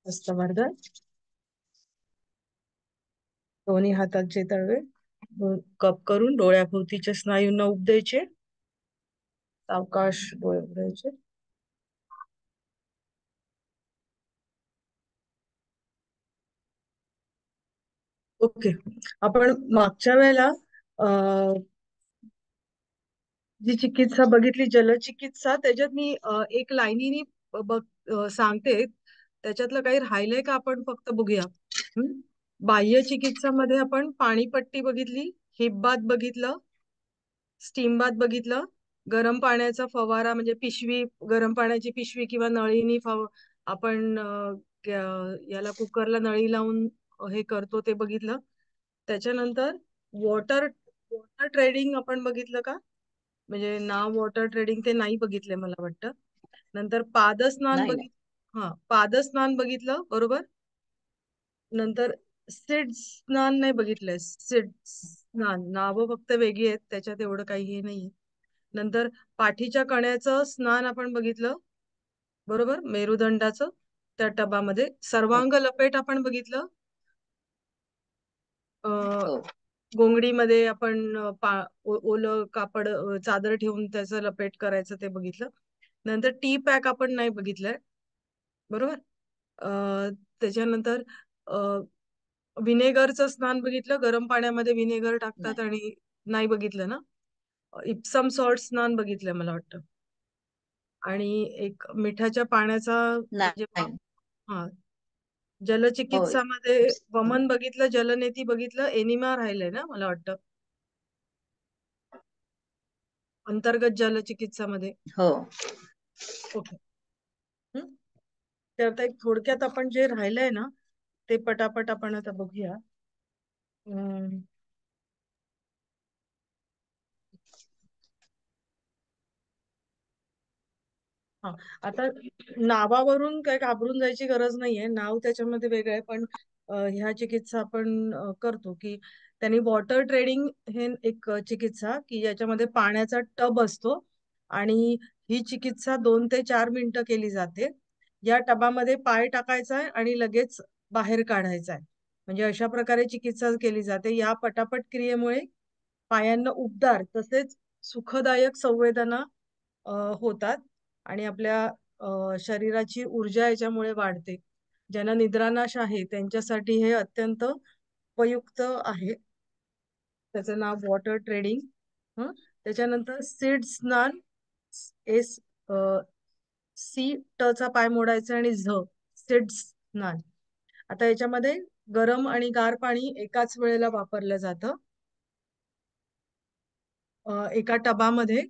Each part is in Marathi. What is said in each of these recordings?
हस्तवर्धन, दोन्ही हाताचे तळवे कप करून डोळ्याभोवतीच्या स्नायूंना उब द्यायचे. सावकाश डोळे उघडायचे. ओके. आपण मागच्या वेळेला जी चिकित्सा बघितली जलचिकित्सा, त्याच्यात मी एक लाईनीनी सांगते, त्याच्यातलं काही राहिलंय का आपण फक्त बघूया. बाह्य चिकित्सामध्ये आपण पाणीपट्टी बघितली, हिप बाथ बघितलं, स्टीम बाथ बघितलं, गरम पाण्याचा फवारा म्हणजे पिशवी, गरम पाण्याची पिशवी किंवा नळीनी आपण याला कुकरला नळी लावून हे करतो ते बघितलं. त्याच्यानंतर वॉटर वॉटर ट्रेडिंग आपण बघितलं का? म्हणजे नाव वॉटर ट्रेडिंग ते नाही बघितलंय मला वाटतं. नंतर पादस्नान नाही. हा, पादस्नान बघितलं बरोबर. नंतर सिड स्नान नाही बघितलंय. सिड स्नान नावं फक्त वेगळी आहेत, त्याच्यात एवढं काही हे नाहीये. नंतर पाठीच्या कण्याचं स्नान आपण बघितलं बरोबर, मेरुदंडाचं त्या टबामध्ये. सर्वांग लपेट आपण बघितलं. हो. गोंगडीमध्ये आपण ओलं कापड चादर ठेवून त्याचं लपेट करायचं ते बघितलं. नंतर टी पॅक आपण नाही बघितलंय बरोबर. त्याच्यानंतर विनेगरचं स्नान बघितलं, गरम पाण्यामध्ये विनेगर टाकतात नाही. आणि नाही बघितलं ना. इप्सम सॉल्ट स्नान बघितलंय मला वाटतं. आणि एक मिठाच्या पाण्याचा म्हणजे नाही. हा, हो. जलचिकित्सामध्ये वमन बघितलं, जलनेती बघितलं, एनिमा राहिलंय ना मला वाटतं अंतर्गत जलचिकित्सामध्ये. हो. ओके. तर आता एक थोडक्यात आपण जे राहिलंय ना ते पटापट आपण आता बघूया. हा, आता नावावरून काय घाबरून जायची गरज नाहीये. नाव त्याच्यामध्ये वेगळं आहे, पण ह्या चिकित्सा आपण करतो की त्यांनी वॉटर ट्रेडिंग हे एक चिकित्सा की याच्यामध्ये पाण्याचा टब असतो आणि ही चिकित्सा 2 ते 4 मिनिटं केली जाते. या टबामध्ये पाय टाकायचा आहे आणि लगेच बाहेर काढायचा आहे. म्हणजे अशा प्रकारे चिकित्सा केली जाते. या पटापट क्रियेमुळे पायांना उबदार तसेच सुखदायक संवेदना होतात आणि आपल्या शरीराची ऊर्जा याच्यामुळे वाढते. ज्यांना निद्रानाश आहे त्यांच्यासाठी हे अत्यंत उपयुक्त आहे. त्याचं नाव वॉटर ट्रेडिंग. त्याच्यानंतर सीड स्नान, एस सी ट चा पाय मोडायचा आणि झ, सीड स्नान. आता याच्यामध्ये गरम आणि गार पाणी एकाच वेळेला वापरलं जातं. एका टबामध्ये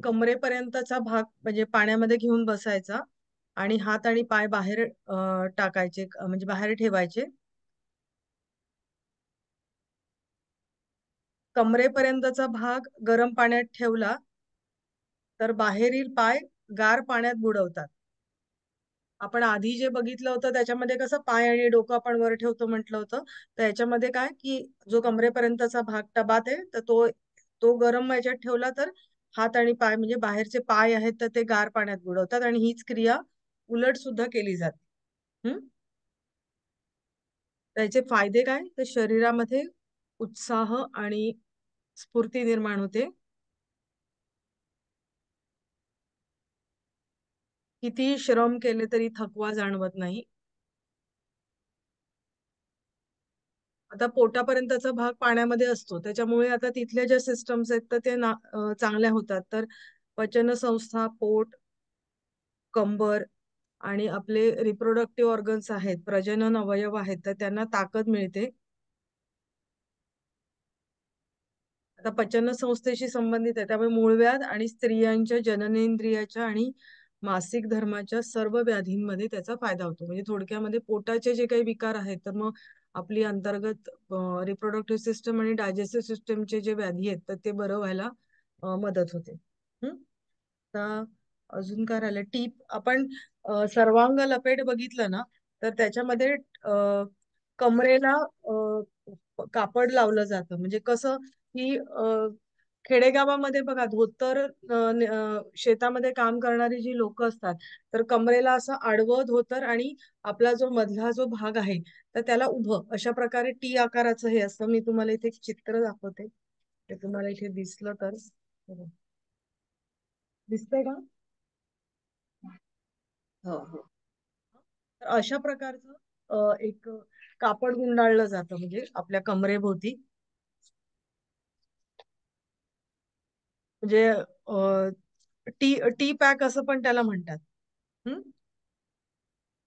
कमरेपर्यंतचा भाग म्हणजे पाण्यामध्ये घेऊन बसायचा आणि हात आणि पाय बाहेर टाकायचे, म्हणजे बाहेर ठेवायचे. कमरेपर्यंतचा भाग गरम पाण्यात ठेवला तर बाहेरील पाय गार पाण्यात बुडवतात. आपण आधी जे बघितलं होतं त्याच्यामध्ये कसं पाय आणि डोकं आपण वर ठेवतो म्हटलं होतं, तर याच्यामध्ये काय की जो कमरेपर्यंतचा भाग टबात आहे तर तो तो गरम याच्यात ठेवला तर हात आणि पाय म्हणजे बाहेरचे पाय आहेत तर ते गार पाण्यात बुडवतात आणि हीच क्रिया उलट सुद्धा केली जाते. त्याचे फायदे काय तर शरीरामध्ये उत्साह आणि स्फूर्ती निर्माण होते. किती श्रम केले तरी थकवा जाणवत नाही. आता पोटापर्यंतचा भाग पाण्यामध्ये असतो त्याच्यामुळे आता तिथल्या ज्या सिस्टम्स आहेत तर ते चांगल्या होतात. तर पचन संस्था, पोट, कंबर आणि आपले रिप्रोडक्टिव्ह ऑर्गन्स आहेत, प्रजनन अवयव आहेत, तर त्यांना ताकद मिळते. आता पचन संस्थेशी संबंधित आहे त्यामुळे मूळव्याध आणि स्त्रियांच्या जननेंद्रियाच्या आणि मासिक धर्माच्या सर्व व्याधींमध्ये त्याचा फायदा होतो. म्हणजे थोडक्यामध्ये पोटाचे जे काही विकार आहेत तर मग आपली अंतर्गत रिप्रोडक्टिव्ह सिस्टम आणि डायजेस्टिव्ह सिस्टमचे जे व्याधी आहेत तर ते बरं व्हायला मदत होते. तर अजून काय राहिलं टीप आपण सर्वांग लपेट बघितलं ना तर त्याच्यामध्ये कमरेला कापड लावलं जातं. म्हणजे कसं की खेडेगावामध्ये बघा धोतर, शेतामध्ये काम करणारी जी लोक असतात तर कमरेला असं आडवं धोतर आणि आपला जो मधला जो भाग आहे तर त्याला उभं अशा प्रकारे टी आकाराचं हे असतं. मी तुम्हाला इथे एक चित्र दाखवते, ते तुम्हाला इथे दिसलं तर बघा. दिसतंय का? हो हो. तर अशा प्रकारचं एक कापड गुंडाळलं जातं म्हणजे आपल्या कमरेभोवती. म्हणजे टी टी पॅक असं पण त्याला म्हणतात. हम्म.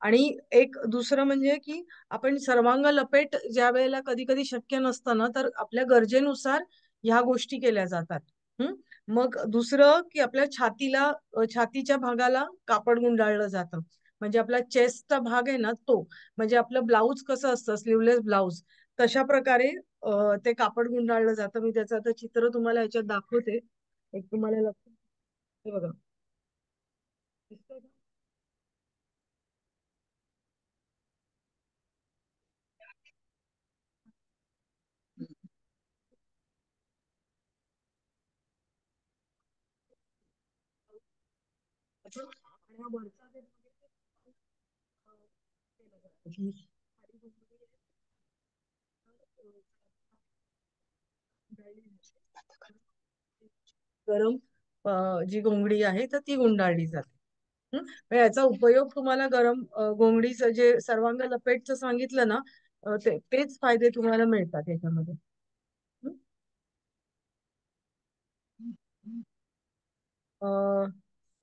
आणि एक दुसरं म्हणजे की आपण सर्वांग लपेट ज्या वेळेला कधी कधी शक्य नसतं ना तर आपल्या गरजेनुसार ह्या गोष्टी केल्या जातात. हम्म. मग दुसरं की आपल्या छातीला, छातीच्या भागाला कापड गुंडाळलं जातं. म्हणजे आपला चेस्टचा भाग आहे ना तो, म्हणजे आपलं ब्लाऊज कसं असतं स्लीवलेस ब्लाऊज तशा प्रकारे ते कापड गुंडाळलं जातं. मी त्याचं आता चित्र तुम्हाला ह्याच्यात दाखवते, एक तुम्हाला लक्ष, हे बघा. दिसतंय का? असं. आणि हा वरचा जे भाग आहे, ते, केलं जातं की खाली गुंडाळी आहे, तर, गुंडाळली जाते. गरम जी घोंगडी आहे तर ती गुंडाळली जाते. मग याचा उपयोग तुम्हाला गरम घोंगडीचं जे सर्वांग लपेटचं सांगितलं ना, तेच फायदे तुम्हाला मिळतात याच्यामध्ये. हं? अ,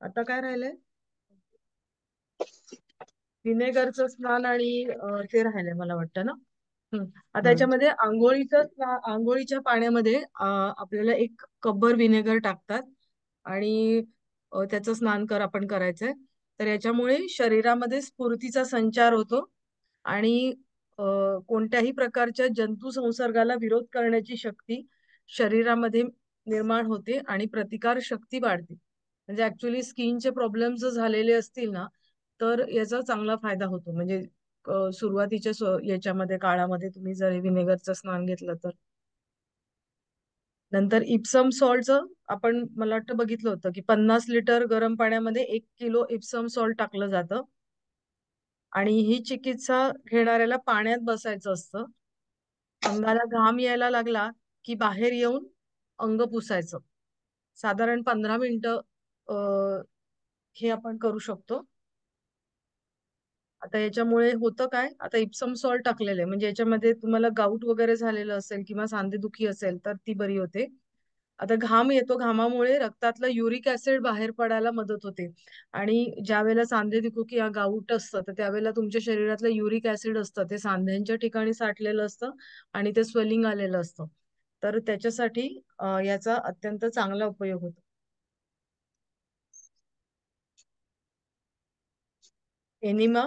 आता काय राहिलंय? विनेगरचं स्नान आणि ते राहिलंय मला वाटतं ना. आता हम्म. याच्यामध्ये आंघोळीच्या पाण्यामध्ये आपल्याला एक कपभर विनेगर टाकतात आणि त्याचं स्नान आपण करायचंय. तर याच्यामुळे शरीरामध्ये स्फूर्तीचा संचार होतो आणि अ, कोणत्याही प्रकारच्या जंतू संसर्गाला विरोध करण्याची शक्ती शरीरामध्ये निर्माण होते आणि प्रतिकार शक्ती वाढते. म्हणजे ऍक्च्युली स्किनचे प्रॉब्लेम जर झालेले असतील ना तर याचा चांगला फायदा होतो. म्हणजे सुरुवातीच्या याच्यामध्ये काळामध्ये तुम्ही जर विनेगरचं स्नान घेतलं तर. नंतर इप्सम सॉल्टचं आपण मला वाटतं बघितलं होतं की 50 लिटर गरम पाण्यामध्ये 1 किलो इप्सम सॉल्ट टाकलं जातं आणि ही चिकित्सा घेणाऱ्याला पाण्यात बसायचं असतं. अंगाला घाम यायला लागला की बाहेर येऊन अंग पुसायचं. साधारण 15 मिनिटं हे आपण करू शकतो. आता याच्यामुळे होतं काय, आता इप्सम सॉल्ट टाकलेलं आहे म्हणजे याच्यामध्ये तुम्हाला गाऊट वगैरे झालेलं असेल किंवा सांधेदुखी असेल तर ती बरी होते. आता घाम येतो, घामामुळे रक्तातलं युरिक ऍसिड बाहेर पडायला मदत होते आणि ज्या वेळेला सांधेदुखी किंवा गाऊट असतं तर त्यावेळेला तुमच्या शरीरातलं युरिक ऍसिड असतं ते सांध्यांच्या ठिकाणी साठलेलं असतं आणि ते स्वेलिंग आलेलं असतं. तर त्याच्यासाठी याचा अत्यंत चांगला उपयोग होतो. एनिमा,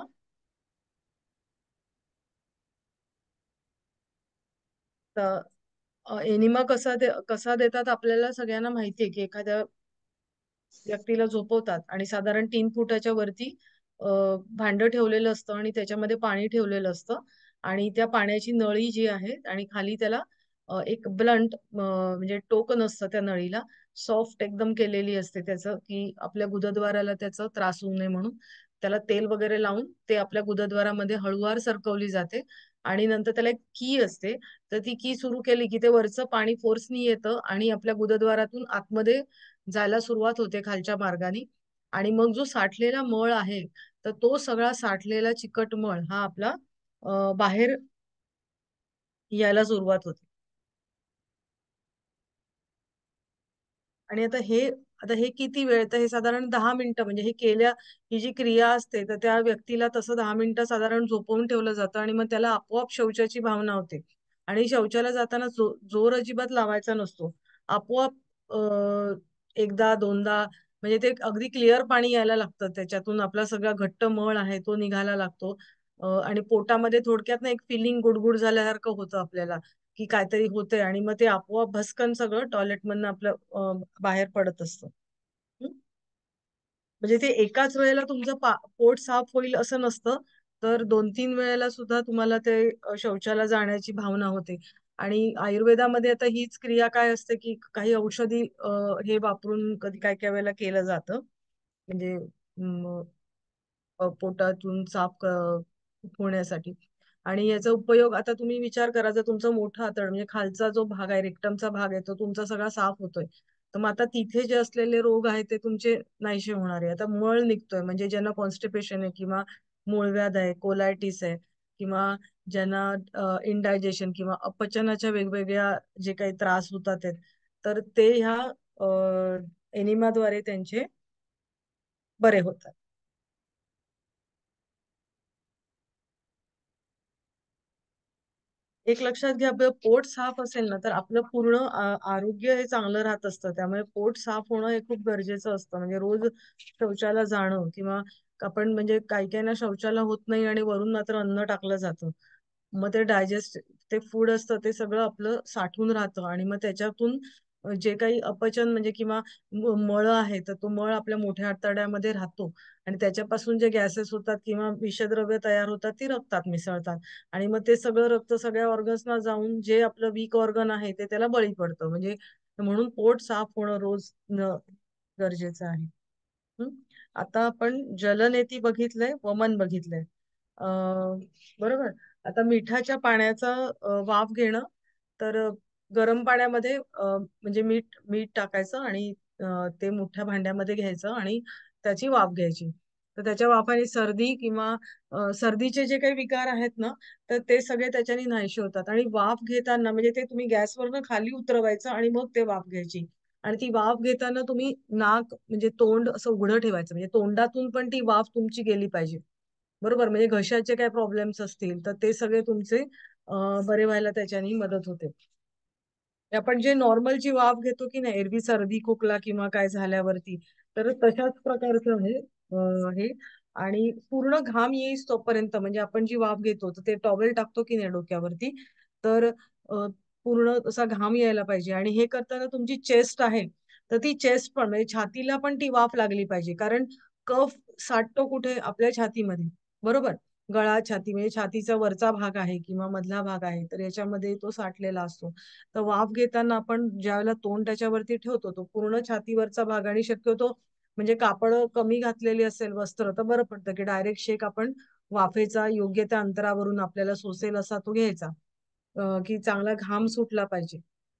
एनिमा कसा देतात आपल्याला सगळ्यांना माहितीये की एखाद्या व्यक्तीला झोपवतात आणि साधारण 3 फुटाच्या वरती भांड ठेवलेलं असतं आणि त्याच्यामध्ये पाणी ठेवलेलं असतं आणि त्या पाण्याची नळी जी आहे आणि खाली त्याला एक ब्लंट म्हणजे टोक नसतं त्या नळीला, सॉफ्ट एकदम केलेली असते त्याचं की आपल्या गुदद्वाराला त्याचा त्रास होऊ नये म्हणून त्याला तेल वगैरे लावून ते आपल्या गुदद्वारामध्ये हळूवार सरकवली जाते आणि नंतर त्याला एक की असते. तर ती की सुरू केली की ते वरचं पाणी फोर्सनी येतं आणि आपल्या गुदद्वारातून आतमध्ये जायला सुरुवात होते खालच्या मार्गाने आणि मग जो साठलेला मळ आहे तर तो सगळा साठलेला चिकट मळ हा आपला बाहेर यायला सुरुवात होते. आणि आता हे किती वेळ, तर हे साधारण 10 मिनिटं म्हणजे ही जी क्रिया असते तर त्या व्यक्तीला तसं 10 मिनिटं साधारण झोपवून ठेवलं जातं आणि मग त्याला आपोआप शौचाची भावना होते. आणि शौचाला जाताना जोर अजिबात लावायचा नसतो. आपोआप एकदा दोनदा म्हणजे ते अगदी क्लिअर पाणी यायला लागतं, त्याच्यातून आपला सगळा घट्ट मळ आहे तो निघायला लागतो. आणि पोटामध्ये थोडक्यात ना एक फिलिंग गुडगुड झाल्यासारखं होतं आपल्याला की काहीतरी होतंय आणि मग ते आपोआप भस्कन सगळं टॉयलेट मधनं आपलं बाहेर पडत असतं. हं? म्हणजे ते एकाच वेळेला तुमचं पोट साफ होईल असं नसतं, तर 2-3 वेळेला सुद्धा तुम्हाला ते शौचाला जाण्याची भावना होते. आणि आयुर्वेदामध्ये आता हीच क्रिया काय असते की काही औषधी हे वापरून कधी काय काय वेळेला केलं जातं. म्हणजे पोटातून होण्यासाठी. आणि याचा उपयोग आता तुम्ही विचार करा, जर तुमचा मोठा आतड म्हणजे खालचा जो भाग आहे, रेक्टमचा भाग आहे, तो तुमचा सगळा साफ होतोय, तर मग आता तिथे जे असलेले रोग आहेत ते तुमचे नाहीसे होणार आहे. आता मळ निघतोय, म्हणजे ज्यांना कॉन्स्टिपेशन आहे किंवा मूळव्याध आहे, कोलायटिस आहे, किंवा ज्यांना इनडायजेशन किंवा अपचनाच्या वेगवेगळ्या जे काही त्रास होतात आहेत, तर ते ह्या एनिमाद्वारे त्यांचे बरे होतात. एक लक्षात घ्या, आपलं पोट साफ असेल ना तर आपलं पूर्ण आरोग्य हे चांगलं राहत असतं. त्यामुळे पोट साफ होणं हे खूप गरजेचं असतं. म्हणजे रोज शौचाला जाणं, किंवा आपण म्हणजे काही काहींना शौचाला होत नाही आणि वरून मात्र अन्न टाकलं जातं. मग ते डायजेस्ट, ते फूड असतं ते सगळं आपलं साठून राहतं, आणि मग त्याच्यातून जे काही अपचन म्हणजे किंवा मळ आहे, तर तो मळ आपल्या मोठ्या आतड्यामध्ये राहतो, आणि त्याच्यापासून जे गॅसेस होतात किंवा विषद्रव्य तयार होतात ती रक्तात मिसळतात. आणि मग ते सगळं रक्त सगळ्या ऑर्गन्सना जाऊन जे आपलं वीक ऑर्गन आहे ते त्याला बळी पडतं. म्हणजे म्हणून पोट साफ होणं रोज गरजेचं आहे. हं? आता आपण जलनेती बघितलंय, वमन बघितलंय. बरोबर. आता मिठाच्या पाण्याचा वाफ घेणं, तर गरम पाण्यामध्ये म्हणजे मीठ मीठ टाकायचं, आणि ते मोठ्या भांड्यामध्ये घ्यायचं आणि त्याची वाफ घ्यायची. तर त्याच्या वाफाने सर्दी किंवा सर्दीचे जे काही विकार आहेत ना, तर ते सगळे त्याच्याने नाहीसे होतात. आणि वाफ घेताना म्हणजे ते तुम्ही गॅसवरनं खाली उतरवायचं आणि मग ते वाफ घ्यायची. आणि ती वाफ घेताना तुम्ही नाक म्हणजे तोंड असं उघडं ठेवायचं, म्हणजे तोंडातून पण ती वाफ तुमची गेली पाहिजे. बरोबर. म्हणजे घशाचे काय प्रॉब्लेम्स असतील तर ते सगळे तुमचे बरे व्हायला त्याच्याने मदत होते. आपण जे नॉर्मल जी वाफ घेतो की नाही, एरवी सर्दी खोकला किंवा काय झाल्यावरती, तर तशाच प्रकारचं आहे हे. आणि पूर्ण घाम येईस तोपर्यंत म्हणजे आपण जी वाफ घेतो तर ते टॉवेल टाकतो की नाही डोक्यावरती, तर पूर्ण तसा घाम यायला पाहिजे. आणि हे करताना तुमची चेस्ट आहे, तर ती चेस्ट पण म्हणजे छातीला पण ती वाफ लागली पाहिजे. कारण कफ साठतो कुठे? आपल्या छातीमध्ये. बरोबर. गळा छाती म्हणजे छातीचा वरचा भाग आहे किंवा मधला भाग आहे, तर याच्यामध्ये तो साठलेला असतो. तर वाफ घेताना आपण ज्यावेळेला तोंड त्याच्यावरती ठेवतो, तो पूर्ण छातीवरचा भाग, आणि शक्यतो म्हणजे कापड कमी घातलेली असेल वस्त्र तर बरं पडतं, की डायरेक्ट शेक आपण वाफेचा योग्य त्या अंतरावरून आपल्याला सोसेल असा तो घ्यायचा, की चांगला घाम सुटला पाहिजे.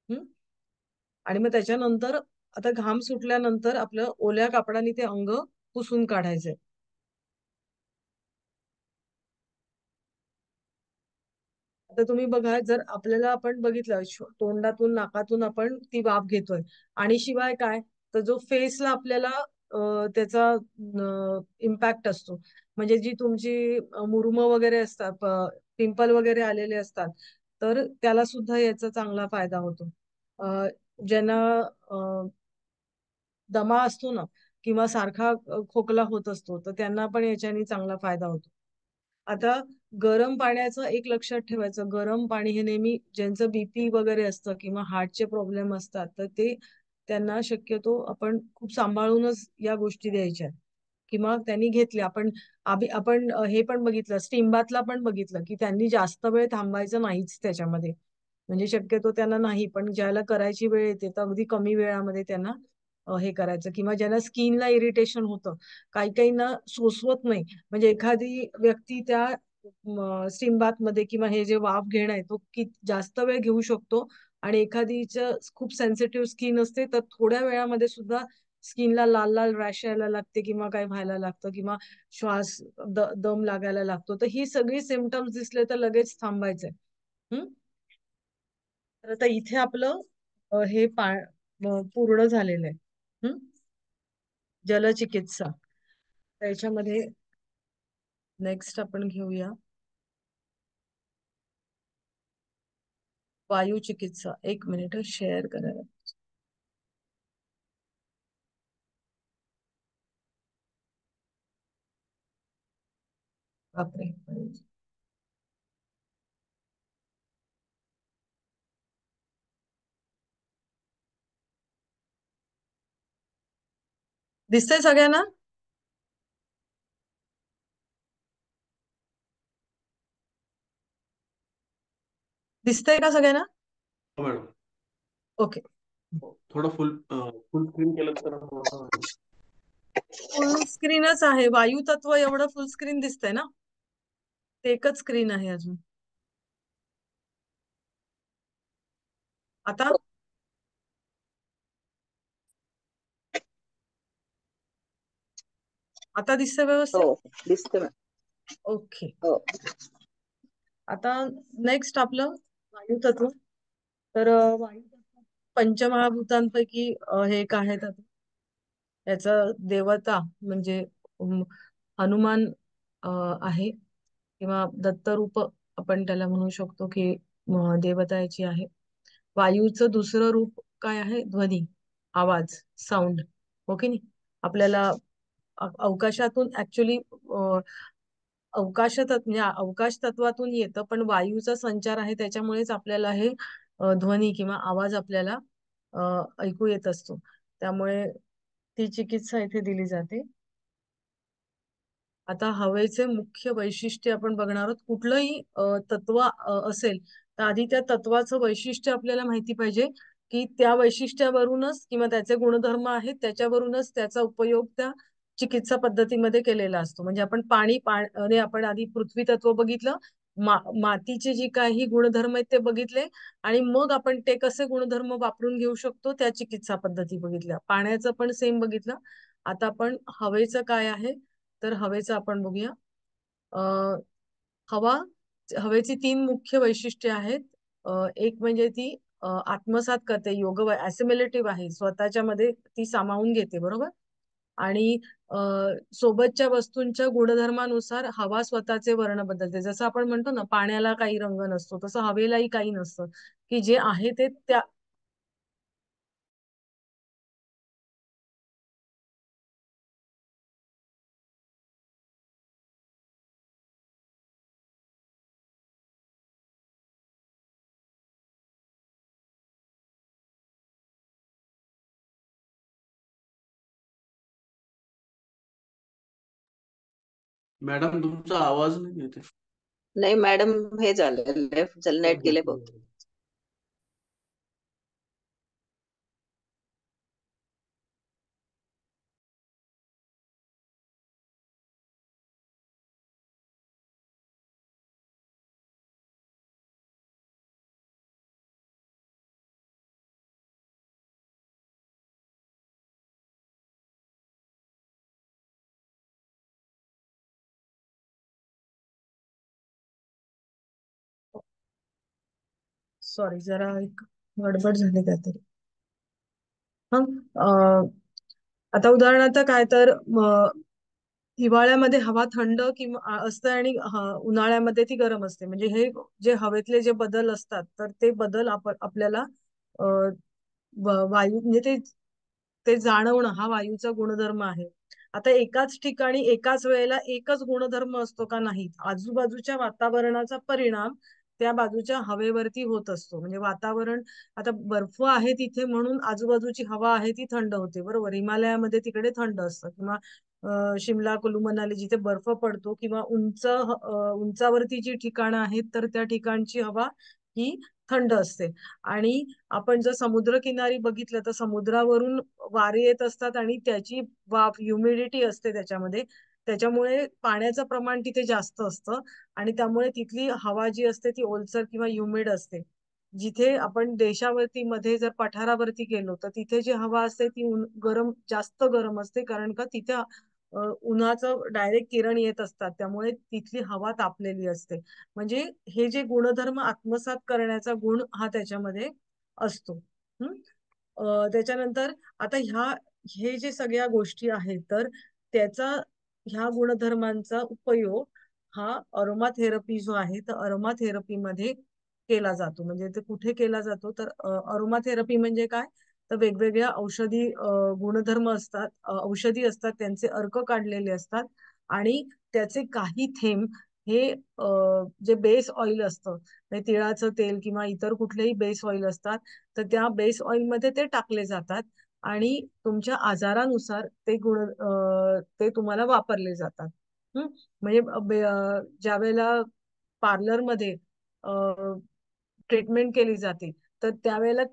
हम्म. आणि मग त्याच्यानंतर आता घाम सुटल्यानंतर आपलं ओल्या कापडाने ते अंग पुसून काढायचंय. आता तुम्ही बघा, जर आपल्याला आपण बघितलं तोंडातून नाकातून आपण ती वाफ घेतोय, आणि शिवाय काय, तर जो फेसला आपल्याला त्याचा इम्पॅक्ट असतो. म्हणजे जी तुमची मुरुम वगैरे असतात, पिंपल वगैरे आलेले असतात, तर त्याला सुद्धा याचा चांगला फायदा होतो. अ, ज्यांना दमा असतो ना, किंवा सारखा खोकला होत असतो, तर त्यांना पण याच्याने चांगला फायदा होतो. आता गरम पाण्याचं एक लक्षात ठेवायचं, गरम पाणी हे नेहमी ज्यांचं बीपी वगैरे असतं किंवा हार्टचे प्रॉब्लेम असतात, तर ते त्यांना शक्यतो आपण खूप सांभाळूनच या गोष्टी द्यायच्या. किंवा त्यांनी घेतले आपण आपण हे पण बघितलं, स्टीम बाथला पण बघितलं, की त्यांनी जास्त वेळ थांबायचं नाहीच त्याच्यामध्ये. म्हणजे शक्यतो त्यांना नाही, पण ज्याला करायची वेळ येते तर अगदी कमी वेळामध्ये त्यांना हे करायचं. किंवा ज्यांना स्किनला इरिटेशन होतं, काही काहींना सोसवत नाही, म्हणजे एखादी व्यक्ती त्या स्टीम बाथ मध्ये किंवा हे जे वाफ घेणं आहे तो जास्त वेळ घेऊ शकतो, आणि एखादीच्या खूप सेन्सिटिव्ह स्किन असते तर थोड्या वेळामध्ये सुद्धा स्किनला लाल लाल रॅश यायला लागते, किंवा काय व्हायला लागतं, किंवा श्वास दम लागायला लागतो. तर ही सगळी सिमटम्स दिसले तर लगेच थांबायचंय. हम्म. तर आता इथे आपलं हे पूर्ण झालेलं आहे. हम्म. जलचिकित्सा. त्याच्यामध्ये नेक्स्ट आपण घेऊया वायू चिकित्सा. एक मिनिट शेअर करायला. बापरे. दिसतंय सगळ्यांना? दिसतंय का सगळ्यांना? हो मॅडम. ओके. थोडं फुल स्क्रीन केलं तर थोडंसं होईल. फुल स्क्रीनच आहे. वायू तत्व एवढं फुल स्क्रीन दिसतंय ना, ते एकच स्क्रीन आहे अजून. आता आता दिसतंय हो व्यवस्थित? दिसते मॅम. ओके. हो. आता नेक्स्ट आपलं वायू तत्व. तर वायू तत्व पंचमहाभूतांपैकी हे एक आहे. याचा देवता म्हणजे हनुमान आहे, किंवा दत्तरूप आपण त्याला म्हणू शकतो की देवता याची आहे. वायूचं दुसरं रूप काय आहे? ध्वनी, आवाज, साऊंड. हो की नाही? आपल्याला अवकाशातून ऍक्च्युली म्हणजे अवकाश तत्वातून येतं, पण वायूचा संचार आहे त्याच्यामुळेच आपल्याला हे ध्वनी किंवा आवाज आपल्याला ऐकू येत असतो. त्यामुळे ती चिकित्सा इथे दिली जाते. आता हवेचे मुख्य वैशिष्ट्य आपण बघणार आहोत. कुठलंही तत्व असेल तर आधी त्या तत्वाचं वैशिष्ट्य आपल्याला माहिती पाहिजे, की त्या वैशिष्ट्यावरूनच किंवा त्याचे गुणधर्म आहेत त्याच्यावरूनच त्याचा उपयोग त्या चिकित्सा पद्धतीमध्ये केलेला असतो. म्हणजे आपण पाणी आपण आधी पृथ्वी तत्व बघितलं, मातीचे जी काही गुणधर्म आहेत ते बघितले, आणि मग आपण ते कसे गुणधर्म वापरून घेऊ शकतो त्या चिकित्सा पद्धती बघितल्या. पाण्याचं पण सेम बघितलं. आता आपण हवेचं काय आहे तर हवेचं आपण बघूया. अ, हवा हवेची तीन मुख्य वैशिष्ट्ये आहेत. एक म्हणजे ती आत्मसात करते, ऍसिमिलेटिव्ह आहे, स्वतःच्या मध्ये ती सामावून घेते, बरोबर. आणि अ, सोबतच्या वस्तूंच्या गुणधर्मानुसार हवा स्वतःचे वर्ण बदलते. जसं आपण म्हणतो ना, पाण्याला काही रंग नसतो, तसं हवेलाही काही नसतं, की जे आहे ते त्या मॅडम तुमचा आवाज नाही येते. नाही मॅडम, हे झालं, लेफ्ट झालं, नेट गेले बहुत. सॉरी, जरा एक गडबड झाली काहीतरी. हा. आता उदाहरणार्थ काय तर हिवाळ्यामध्ये हवा थंड किंवा असते, आणि उन्हाळ्यामध्ये ती गरम असते. म्हणजे हे जे हवेतले जे बदल असतात तर ते बदल आपल्याला अ, वायू म्हणजे ते ते जाणवणं हा वायूचा गुणधर्म आहे. आता एकाच ठिकाणी एकाच वेळेला एकच गुणधर्म असतो का? नाही. आजूबाजूच्या वातावरणाचा परिणाम त्या बाजूच्या हवेवरती होत असतो. म्हणजे वातावरण, आता बर्फ आहे तिथे म्हणून आजूबाजूची हवा आहे ती थंड होते, बरोबर. हिमालयामध्ये तिकडे थंड असतं, किंवा शिमला, कुलू मनाली जिथे बर्फ पडतो, किंवा उंचावरती जी ठिकाणं आहेत तर त्या ठिकाणची हवा ही थंड असते. आणि आपण जर समुद्रकिनारी बघितलं तर समुद्रावरून वारे येत असतात, आणि त्याची वाफ, ह्युमिडिटी असते त्याच्यामध्ये, त्याच्यामुळे पाण्याचं प्रमाण तिथे जास्त असतं, आणि त्यामुळे तिथली हवा जी असते ती ओलसर किंवा ह्युमिड असते. जिथे आपण देशावरती मध्ये जर पठारावरती गेलो तर तिथे जी हवा असते ती जास्त गरम असते, कारण का तिथे उन्हाचं डायरेक्ट किरण येत असतात, त्यामुळे तिथली हवा तापलेली असते. म्हणजे हे जे गुणधर्म आत्मसात करण्याचा गुण हा त्याच्यामध्ये असतो. हम्म. त्याच्यानंतर आता हे जे सगळ्या गोष्टी आहेत तर त्याचा ह्या गुणधर्मांचा उपयोग हा अरोमा थेरपी जो आहे तर अरोमा थेरपी मध्ये केला जातो. म्हणजे ते कुठे केला जातो तर अरोमा थेरपी म्हणजे काय तर वेगवेगळ्या औषधी गुणधर्म असतात, औषधी असतात, त्यांचे अर्क काढलेले असतात, आणि त्याचे काही थेंब हे जे बेस ऑइल असतं, म्हणजे तिळाचं तेल किंवा इतर कुठलेही बेस ऑइल असतात, तर त्या बेस ऑइल मध्ये ते टाकले जातात, आणि तुमच्या आजारानुसार ते तुम्हाला वापरले जातात. म्हणजे ज्या वेळेला पार्लरमध्ये ट्रीटमेंट केली जाते तर त्यावेळेला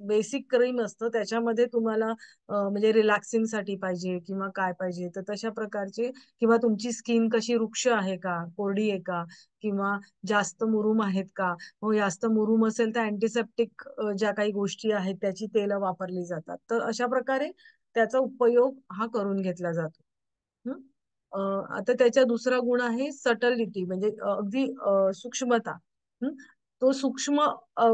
बेसिक क्रीम असतं, त्याच्यामध्ये तुम्हाला म्हणजे रिलॅक्सिंग साठी पाहिजे किंवा काय पाहिजे तर तशा प्रकारचे, किंवा तुमची स्किन कशी रुक्ष आहे का, कोरडी आहे का, किंवा जास्त मुरूम आहेत का. मग जास्त मुरूम असेल तर अँटीसेप्टिक ज्या काही गोष्टी आहेत त्याची तेलं वापरली जातात. तर अशा प्रकारे त्याचा उपयोग हा करून घेतला जातो. हं? आता त्याचा दुसरा गुण आहे सटलिटी, म्हणजे अगदी सूक्ष्मता. हं? तो सूक्ष्म अ,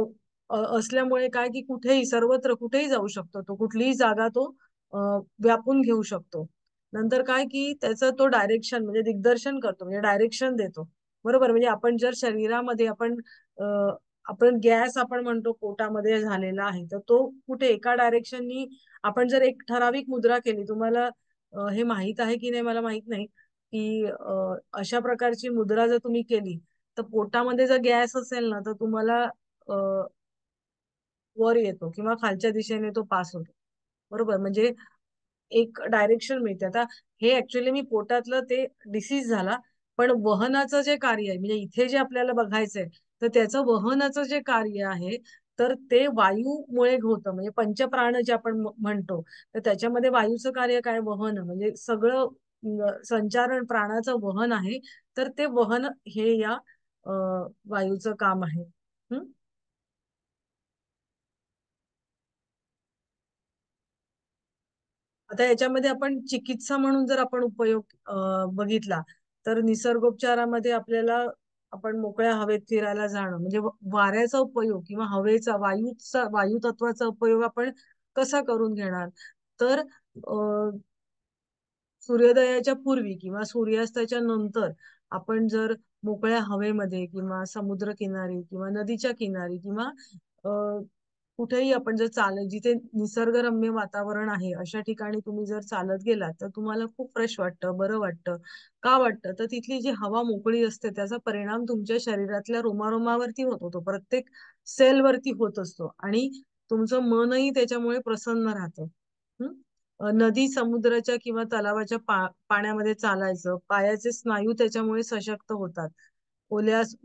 अ, असल्यामुळे काय की कुठेही सर्वत्र कुठेही जाऊ शकतो तो, कुठलीही जागा तो अ, व्यापून घेऊ शकतो. नंतर काय की त्याचं तो डायरेक्शन म्हणजे दिग्दर्शन करतो, म्हणजे डायरेक्शन देतो. बरोबर, म्हणजे आपण जर शरीरामध्ये अ, आपण गॅस आपण म्हणतो पोटामध्ये झालेला आहे, तर तो कुठे एका डायरेक्शननी आपण जर एक ठराविक मुद्रा केली, तुम्हाला हे माहित आहे की नाही मला माहित नाही, की अशा प्रकारची मुद्रा जर तुम्ही केली तर पोटामध्ये जर गॅस असेल ना तर तुम्हाला अ, वर येतो किंवा खालच्या दिशेने तो पास होतो. बरोबर, म्हणजे एक डायरेक्शन मिळते. आता हे ऍक्च्युअली मी पोटातलं ते डिसीज झाला, पण वहनाचं जे कार्य आहे म्हणजे इथे जे आपल्याला बघायचंय, तर त्याचं वहनाचं जे कार्य आहे तर ते वायूमुळे होतं, म्हणजे पंचप्राण जे आपण म्हणतो. तर त्याच्यामध्ये वायूचं कार्य काय, वहन, म्हणजे सगळं संचारण प्राणाचं वहन आहे. तर ते वहन हे या अ, वायूचं काम आहे. हं? आता याच्यामध्ये आपण चिकित्सा म्हणून जर आपण उपयोग बघितला, तर निसर्गोपचारामध्ये आपल्याला आपण मोकळ्या हवेत फिरायला जाणं, म्हणजे वाऱ्याचा उपयोग किंवा हवेचा वायू तत्वाचा उपयोग आपण कसा करून घेणार. तर सूर्योदयाच्या पूर्वी किंवा सूर्यास्ताच्या नंतर आपण जर मोकळ्या हवेमध्ये किंवा समुद्र किनारी किंवा नदीच्या किनारी किंवा अ, कुठेही आपण जर चालत, जिथे निसर्गरम्य वातावरण आहे अशा ठिकाणी तुम्ही जर चालत गेलात तर तुम्हाला खूप फ्रेश वाटतं, बरं वाटतं. का वाटतं, तर तिथली जी हवा मोकळी असते त्याचा परिणाम तुमच्या शरीरातल्या रोमारोमावरती होतो, तो प्रत्येक सेलवरती होत असतो आणि तुमचं मनही त्याच्यामुळे प्रसन्न राहतं. नदी, समुद्राच्या किंवा तलावाच्या पाण्यामध्ये चालायचं, पायाचे स्नायू त्याच्यामुळे सशक्त होतात.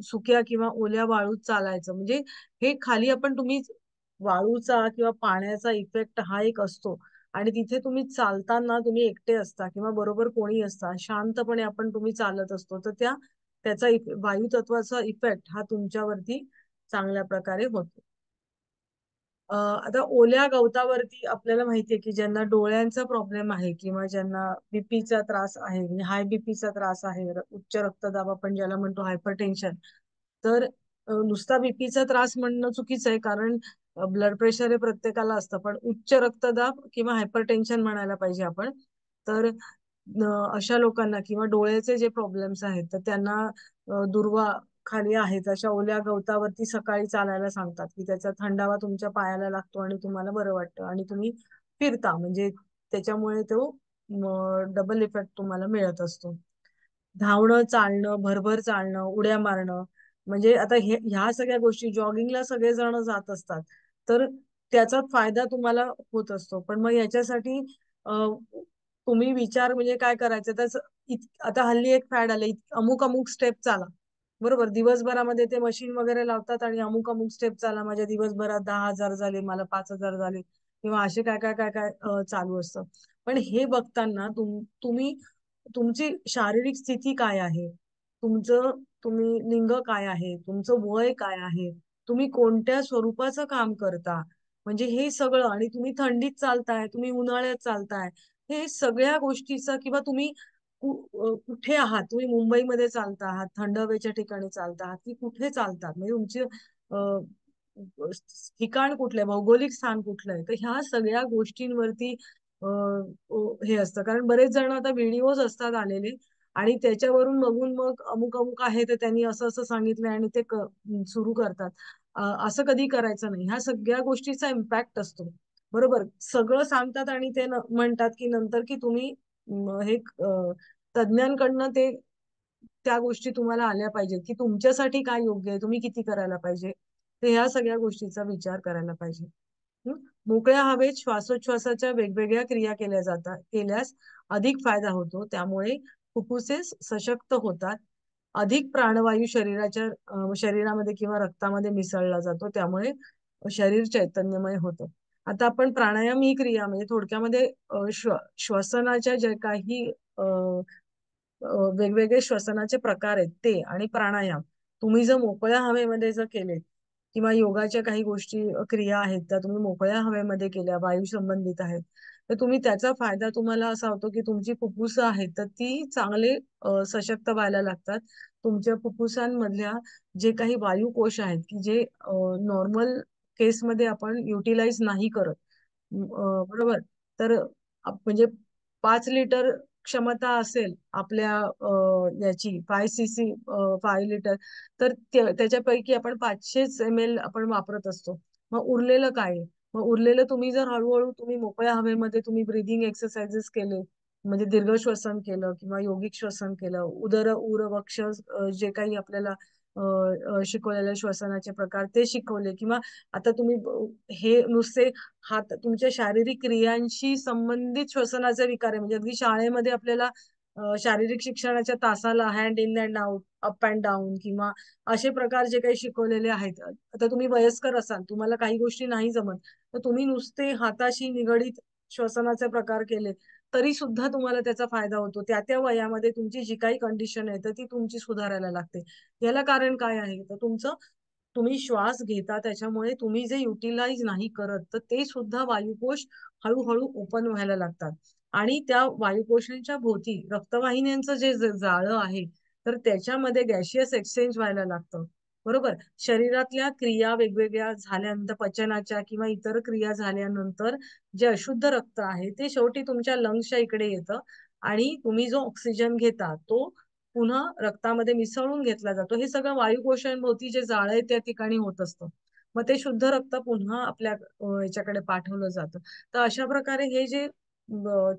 सुक्या किंवा ओल्या वाळूत चालायचं, म्हणजे हे खाली आपण तुम्ही वाळूचा किंवा पाण्याचा इफेक्ट हा एक असतो. आणि तिथे तुम्ही चालताना तुम्ही एकटे असता किंवा बरोबर कोणी असता, शांतपणे तुम्ही चालत असतो, तर त्याचा वायू तत्वाचा इफेक्ट हा तुमच्यावरती चांगल्या प्रकारे होतो. आता ओल्या गवतावरती आपल्याला माहितीये की ज्यांना डोळ्यांचा प्रॉब्लेम आहे किंवा ज्यांना बीपीचा त्रास आहे, म्हणजे हाय बीपीचा त्रास आहे, उच्च रक्तदाब आपण ज्याला म्हणतो हायपरटेन्शन, तर नुसता बीपीचा त्रास म्हणणं चुकीचं आहे, कारण ब्लड प्रेशर हे प्रत्येकाला असतं, पण उच्च रक्तदाब किंवा हायपरटेन्शन म्हणायला पाहिजे आपण. तर अशा लोकांना किंवा डोळ्याचे जे प्रॉब्लेम्स आहेत तर त्यांना दुर्वा खाली आहेत अशा ओल्या गवतावरती सकाळी चालायला सांगतात, की त्याचा थंडावा तुमच्या पायाला लागतो आणि तुम्हाला बरं वाटतं आणि तुम्ही फिरता, म्हणजे त्याच्यामुळे तो डबल इफेक्ट तुम्हाला मिळत असतो. धावणं, चालणं, भरभर चालणं, उड्या मारणं, म्हणजे आता ह्या सगळ्या गोष्टी जॉगिंगला सगळेजण जात असतात, तर त्याचा फायदा तुम्हाला होत असतो. पण मग याच्यासाठी तुम्ही विचार म्हणजे काय करायचं, तर आता हल्ली एक फॅड आलं, अमुक अमुक स्टेप चाला. बरोबर, दिवसभरामध्ये ते मशीन वगैरे लावतात आणि अमुक अमुक स्टेप चाला, माझ्या दिवसभरात 10,000 झाले, मला 5,000 झाले, किंवा असे काय काय काय काय चालू असतं. पण हे बघताना तुम्ही तुमची शारीरिक स्थिती काय आहे, तुम्ही लिंग काय आहे, तुमचं वय काय आहे, तुम्ही कोणत्या स्वरूपाचं काम करता, म्हणजे हे सगळं, आणि तुम्ही थंडीत चालताय, तुम्ही उन्हाळ्यात चालताय, हे सगळ्या गोष्टीचा, किंवा तुम्ही कुठे आहात, तुम्ही मुंबईमध्ये चालता आहात, थंड हवेच्या ठिकाणी चालता आहात की कुठे चालतात, म्हणजे तुमचे ठिकाण कुठलंय, भौगोलिक स्थान कुठलंय, तर ह्या सगळ्या गोष्टींवरती हे असतं. कारण बरेच जण आता व्हिडिओज असतात आलेले आणि त्याच्यावरून बघून मग अमुक अमुक आहे तर त्यांनी असं असं सांगितलंय आणि ते सुरू करतात. असं कधी करायचं नाही. ह्या सगळ्या गोष्टीचा इम्पॅक्ट असतो. बरोबर, सगळं सांगतात आणि ते म्हणतात की नंतर की तुम्ही हे तज्ञांकडनं त्या गोष्टी तुम्हाला आल्या पाहिजेत की तुमच्यासाठी काय योग्य आहे, तुम्ही किती करायला पाहिजे, तर ह्या सगळ्या गोष्टीचा विचार करायला पाहिजे. हं? मोकळ्या हवेत श्वासोच्छवासाच्या वेगवेगळ्या क्रिया केल्यास अधिक फायदा होतो. त्यामुळे फुफ्फुसे सशक्त होतात. अधिक प्राणवायू शरीरामध्ये किंवा रक्तामध्ये मिसळला जातो. त्यामुळे शरीर चैतन्यमय होतं. आता आपण प्राणायाम ही क्रिया म्हणजे थोडक्यामध्ये श्वसनाच्या जे काही वेगवेगळे श्वसनाचे प्रकार आहेत ते आणि प्राणायाम तुम्ही जर मोकळ्या हवेमध्ये जर केले किंवा योगाच्या काही गोष्टी क्रिया आहेत त्या तुम्ही मोकळ्या हवेमध्ये केल्या, वायू संबंधित आहेत, तर तुम्ही त्याचा फायदा तुम्हाला असा होतो की तुमची फुफ्फुसं आहेत तर ती चांगले सशक्त व्हायला लागतात. तुमच्या फुफ्फुसांमधल्या जे काही वायुकोश आहेत की जे नॉर्मल केसमध्ये आपण युटिलाइज नाही करत, बरोबर. तर म्हणजे 5 लिटर क्षमता असेल आपल्या याची 5 cc, 5 लिटर, तर त्याच्यापैकी आपण 500 ml आपण वापरत असतो. मग उरलेलं काय आहे? मग उरलेलं तुम्ही जर हळूहळू तुम्ही मोकळ्या हवेमध्ये तुम्ही ब्रिदिंग एक्सरसाइजेस केले, म्हणजे दीर्घ श्वसन केलं किंवा योगिक श्वसन केलं, उदर उर वक्ष जे काही आपल्याला शिकवलेले श्वसनाचे प्रकार ते शिकवले, किंवा आता तुम्ही हे नुसते हात तुमच्या शारीरिक क्रियांशी संबंधित श्वसनाचे विकार आहे, म्हणजे अगदी शाळेमध्ये आपल्याला शारीरिक शिक्षणाच्या तासाला hand in and out, up and down किंवा असे प्रकार जे काही शिकवलेले आहेत. आता तुम्ही वयस्कर असाल, तुम्हाला काही गोष्टी नाही जमत, तर तुम्ही नुसते हाताशी निगडीत श्वसनाचे प्रकार केले तरी सुद्धा तुम्हाला त्याचा फायदा होतो. त्या त्या वयामध्ये तुमची जी काही कंडिशन आहे तर ती तुमची सुधारायला लागते. याला कारण काय आहे? तर तुम्ही श्वास घेता त्याच्यामुळे तुम्ही जे युटिलाइज नाही करत तर ते सुद्धा वायुकोश हळूहळू ओपन व्हायला लागतात आणि त्या वायुकोशांच्या भोवती रक्तवाहिन्यांचं जे जाळं आहे तर त्याच्यामध्ये गॅशियस एक्सचेंज व्हायला लागतं, बरोबर. शरीरातल्या क्रिया वेगवेगळ्या झाल्यानंतर पचनाच्या किंवा इतर क्रिया झाल्यानंतर जे अशुद्ध रक्त आहे ते शेवटी तुमच्या लंग्सच्या इकडे येतं आणि तुम्ही जो ऑक्सिजन घेता तो पुन्हा रक्तामध्ये मिसळून घेतला जातो. हे सगळं वायुकोशांभोवती जे जाळं आहे त्या ठिकाणी होत असतं. मग ते शुद्ध रक्त पुन्हा आपल्या याच्याकडे पाठवलं जातं. तर अशा प्रकारे हे जे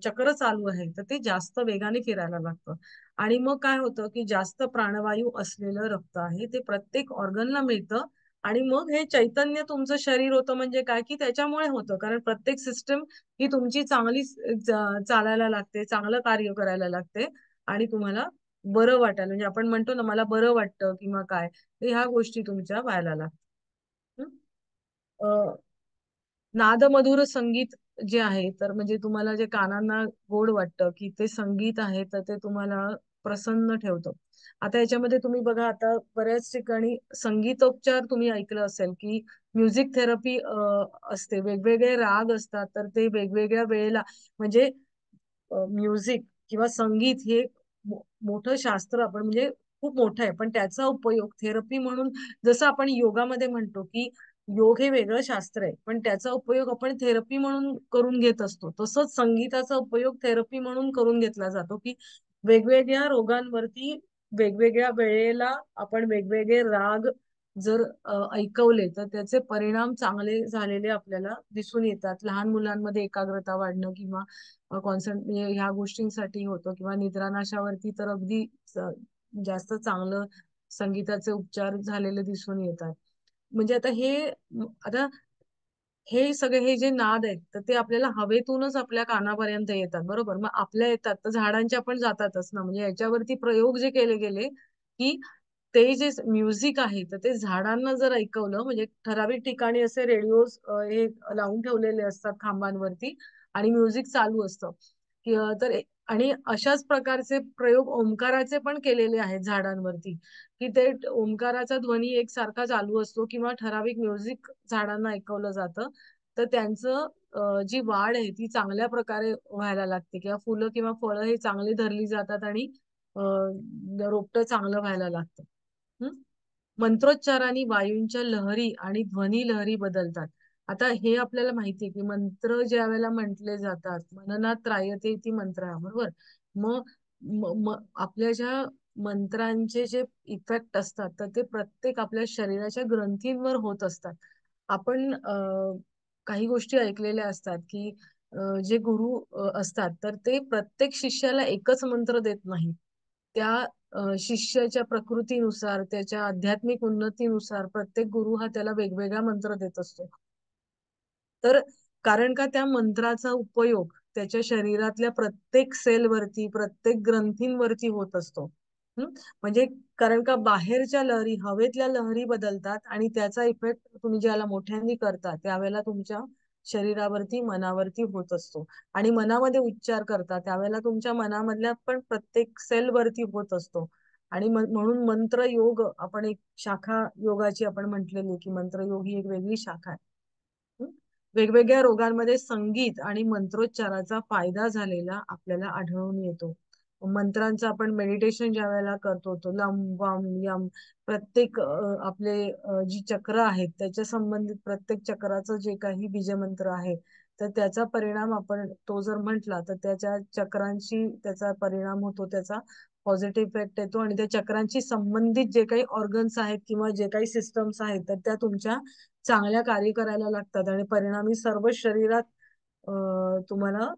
चक्र चालू आहे तर ते जास्त वेगाने फिरायला लागतं आणि मग काय होतं की जास्त प्राणवायू असलेलं रक्त आहे ते प्रत्येक ऑर्गनला मिळतं आणि मग हे चैतन्य तुमचं शरीर होतं. म्हणजे काय की त्याच्यामुळे होतं, कारण प्रत्येक सिस्टम ही तुमची चांगली चालायला लागते, चांगलं कार्य करायला लागते आणि तुम्हाला बरं वाटायला, म्हणजे आपण म्हणतो ना मला बरं वाटतं किंवा काय, तर ह्या गोष्टी तुमच्या व्हायला लागतात. नादमधुर संगीत जे आहे तर म्हणजे तुम्हाला जे कानांना गोड वाटतं की ते संगीत आहे तर ते तुम्हाला प्रसन्न ठेवतं. आता याच्यामध्ये तुम्ही बघा, आता बऱ्याच ठिकाणी संगीतोपचार तुम्ही ऐकलं असेल की म्युझिक थेरपी असते, वेगवेगळे राग असतात तर ते वेगवेगळ्या वेळेला, म्हणजे म्युझिक किंवा संगीत हे मोठं शास्त्र आपण म्हणजे खूप मोठं आहे, पण त्याचा उपयोग थेरपी म्हणून, जसं आपण योगामध्ये म्हणतो की योग हे वेगळं शास्त्र आहे पण त्याचा उपयोग आपण थेरपी म्हणून करून घेत असतो, तसंच संगीताचा उपयोग थेरपी म्हणून करून घेतला जातो की वेगवेगळ्या रोगांवरती वेगवेगळ्या वेळेला आपण वेगवेगळे राग जर ऐकवले तर त्याचे परिणाम चांगले झालेले आपल्याला दिसून येतात. लहान मुलांमध्ये एकाग्रता वाढणं किंवा कॉन्सन्ट्रेट ह्या गोष्टींसाठी होतं, किंवा निद्रानाशावरती तर अगदी जास्त चांगलं संगीताचे उपचार झालेले दिसून येतात. म्हणजे आता हे सगळे हे जे नाद आहेत तर ते आपल्याला हवेतूनच आपल्या कानापर्यंत येतात, बरोबर. मग आपल्या येतात तर झाडांच्या पण जातातच ना, म्हणजे याच्यावरती प्रयोग जे केले गेले की ते जे म्युझिक आहे तर ते झाडांना जर ऐकवलं, म्हणजे ठराविक ठिकाणी असे रेडिओज हे लावून ठेवलेले असतात खांबांवरती आणि म्युझिक चालू असतं आणि अशाच प्रकारचे प्रयोग ओंकाराचे पण केलेले आहेत झाडांवरती की ते ओंकाराचा ध्वनी एकसारखा चालू असतो किंवा ठराविक म्युझिक झाडांना ऐकवलं जातं तर त्यांचं जी वाढ आहे ती चांगल्या प्रकारे व्हायला लागते किंवा फुलं किंवा फळं हे चांगली धरली जातात आणि रोपटं चांगलं व्हायला लागतं. मंत्रोच्चाराने वायूंच्या लहरी आणि ध्वनी लहरी बदलतात. आता हे आपल्याला माहितीये की मंत्र ज्या वेळेला म्हटले जातात, मननात त्रायते इति मंत्र, बरोबर. मग आपल्या ज्या मंत्रांचे जे इफेक्ट असतात तर ते प्रत्येक आपल्या शरीराच्या ग्रंथींवर होत असतात. आपण काही गोष्टी ऐकलेल्या असतात की जे गुरु असतात तर ते प्रत्येक शिष्याला एकच मंत्र देत नाही. त्या शिष्याच्या प्रकृतीनुसार, त्याच्या आध्यात्मिक उन्नतीनुसार प्रत्येक गुरु हा त्याला वेगवेगळा मंत्र देत असतो. तर कारण का त्या मंत्राचा उपयोग त्याच्या शरीरातल्या प्रत्येक सेलवरती, प्रत्येक ग्रंथींवरती होत असतो. हं? म्हणजे कारण का बाहेरच्या लहरी, हवेतल्या लहरी बदलतात आणि त्याचा इफेक्ट तुम्ही ज्याला मोठ्यांनी करता त्यावेळेला तुमच्या शरीरावरती, मनावरती होत असतो. आणि मनामध्ये उच्चार करता त्यावेळेला तुमच्या मनामधल्या पण प्रत्येक सेल वरती होत असतो. आणि म्हणून मंत्र योग आपण एक शाखा योगाची आपण म्हटलेली की मंत्र योग ही एक वेगळी शाखा आहे. हं? वेगवेगळ्या रोगांमध्ये संगीत आणि मंत्रोच्चाराचा फायदा झालेला आपल्याला आढळून येतो. मंत्रांचं आपण मेडिटेशन ज्या वेळेला करतो तो लम वम यम प्रत्येक आपले जी चक्र आहेत त्याच्या संबंधित प्रत्येक चक्राचं जे काही बीजमंत्र आहे तर त्याचा परिणाम आपण तो जर म्हटला तर त्याच्या चक्रांशी त्याचा परिणाम होतो, त्याचा पॉझिटिव्ह इफेक्ट येतो आणि त्या चक्रांशी संबंधित जे काही ऑर्गन्स आहेत किंवा जे काही सिस्टम्स आहेत तर त्या तुमच्या चांगल्या कार्य करायला लागतात आणि परिणामी सर्व शरीरात तुम्हाला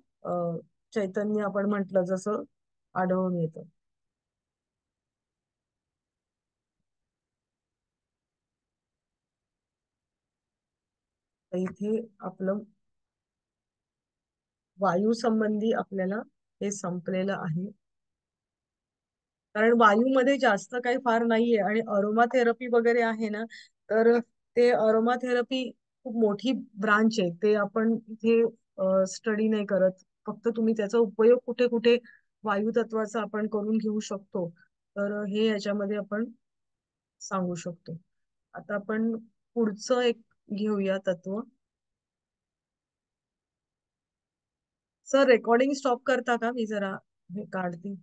चैतन्य आपण म्हटलं जसं आढळून येतं. तर इथे आपलं वायू संबंधी आपल्याला हे संपलेलं आहे. कारण वायूमध्ये जास्त काही फार नाहीये आणि अरोमा थेरपी वगैरे आहे ना तर ते अरोमा थेरपी खूप मोठी ब्रांच आहे. ते आपण इथे स्टडी नाही करत. फक्त तुम्ही त्याचा उपयोग कुठे कुठे वायू तत्वाचा आपण करून घेऊ शकतो. तर हे याच्यामध्ये आपण सांगू शकतो. आता आपण पुढचं एक घेऊया तत्व. सर रेकॉर्डिंग स्टॉप करता का? मी जरा हे काढते.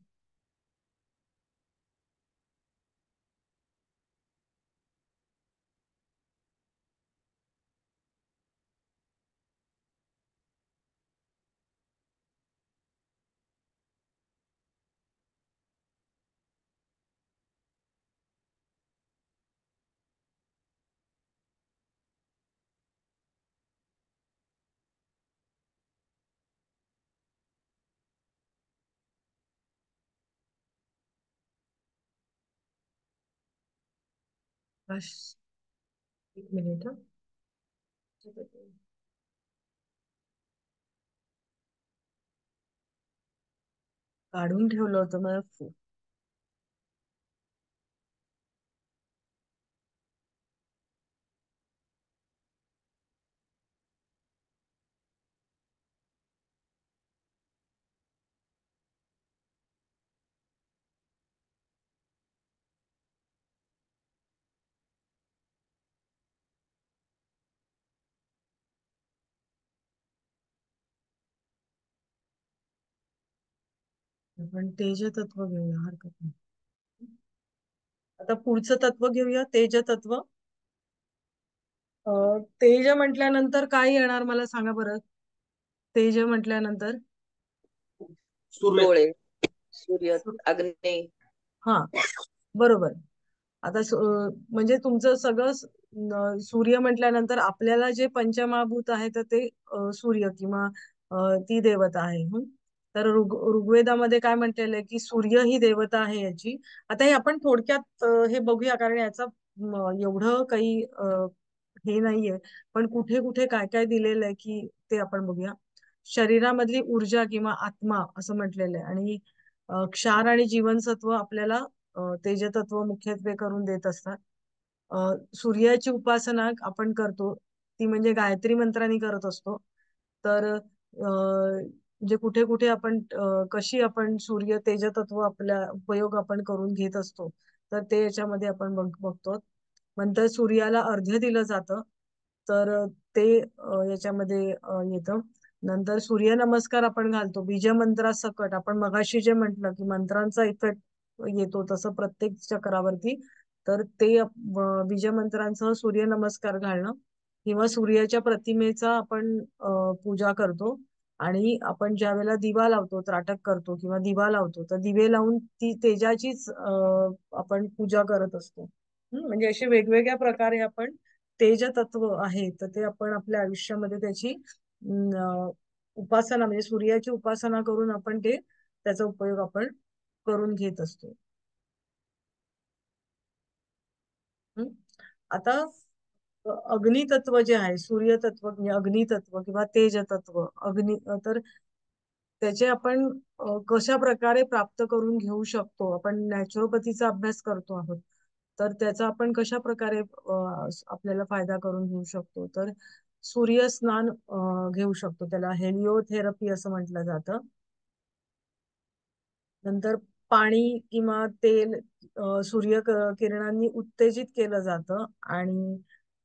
बस एक मिनिट हं. काढून ठेवलं होतं मला. आपण तेज तत्व घेऊया, हरकत नाही. आता पुढचं तत्व घेऊया, तेज तत्व. तेज म्हटल्यानंतर काय येणार मला सांगा बरं. तेज म्हटल्यानंतर सूर्य. डोळे, सूर्य, अग्नी. हा, बरोबर. आता म्हणजे तुमचं सगळं सूर्य म्हटल्यानंतर आपल्याला जे पंचमहाभूत आहे तर ते सूर्य किंवा ती देवता आहे. तर ऋग्वेदामध्ये काय म्हटलेलं आहे की सूर्य ही देवता आहे याची. आता हे आपण थोडक्यात हे बघूया कारण याचा एवढं काही हे नाहीये. पण कुठे कुठे काय काय दिलेलं आहे की ते आपण बघूया. शरीरामधली ऊर्जा किंवा आत्मा असं म्हटलेलं आहे आणि क्षार आणि जीवनसत्व आपल्याला तेजतत्व मुख्यत्वे करून देत असतात. सूर्याची उपासना आपण करतो ती म्हणजे गायत्री मंत्राने करत असतो. तर म्हणजे कुठे कुठे आपण कशी आपण सूर्य तेजतत्व आपल्या उपयोग आपण करून घेत असतो तर ते याच्यामध्ये आपण बघतो. नंतर सूर्याला अर्ध्य दिलं जातं तर ते याच्यामध्ये येतं. नंतर सूर्य नमस्कार आपण घालतो बीजमंत्रासकट. आपण मगाशी जे म्हटलं की मंत्रांचा इफेक्ट येतो तसं प्रत्येक चक्रावरती. तर ते बीजमंत्रांसह सूर्य नमस्कार घालणं किंवा सूर्याच्या प्रतिमेचा आपण पूजा करतो. आणि आपण ज्या वेळेला दिवा लावतो, त्राटक करतो किंवा दिवा लावतो तर दिवे लावून ती तेजाचीच आपण पूजा करत असतो. म्हणजे असे वेगवेगळ्या प्रकारे आपण तेज तत्व आहे तर ते आपण आपल्या आयुष्यामध्ये त्याची उपासना म्हणजे सूर्याची उपासना करून आपण ते त्याचा उपयोग आपण करून घेत असतो. आता अग्नितत्व जे आहे, सूर्य तत्व म्हणजे अग्नितत्व किंवा तेज तत्व. तर त्याचे आपण कशा प्रकारे प्राप्त करून घेऊ शकतो. आपण नॅचरोपॅथीचा अभ्यास करतो आहोत, तर त्याचा आपण कशा प्रकारे आपल्याला फायदा करून घेऊ शकतो. तर सूर्य स्नान घेऊ शकतो, त्याला हेलिओथेरपी असं म्हटलं जातं. नंतर पाणी किंवा तेल सूर्य किरणांनी उत्तेजित केलं जातं. आणि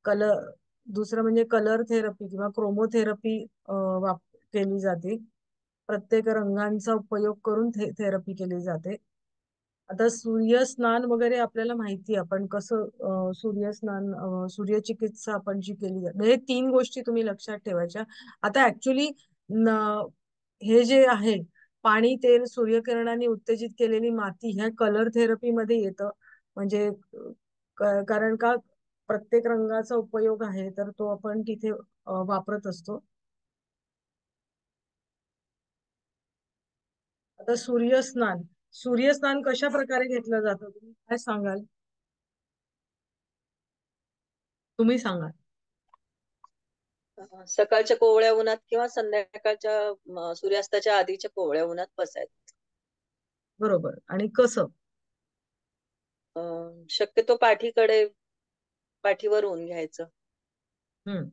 कलर दुसरं म्हणजे कलर थेरपी किंवा क्रोमोथेरपी केली जाते. प्रत्येक रंगांचा उपयोग करून थेरपी केली जाते. आता सूर्यस्नान वगैरे आपल्याला माहिती आहे, आपण कसं सूर्यस्नान सूर्यचिकित्सा आपण जी केली जाते. म्हणजे 3 गोष्टी तुम्ही लक्षात ठेवायच्या. आता ऍक्च्युली हे जे आहे पाणी, तेल, सूर्यकिरणांनी उत्तेजित केलेली माती ह्या कलर थेरपी मध्ये येतं. म्हणजे कारण का प्रत्येक रंगाचा उपयोग आहे, तर तो आपण तिथे वापरत असतो. आता सूर्यस्नान कशा प्रकारे घेतलं जातं, तुम्ही काय सांगाल? तुम्ही सांगा. सकाळच्या कोवळ्या उन्हात किंवा संध्याकाळच्या सूर्यास्ताच्या आधीच्या कोवळ्या उन्हात बसायचं. बरोबर. आणि कसं? शक्यतो पाठीवर ऊन घ्यायचं. हम्म.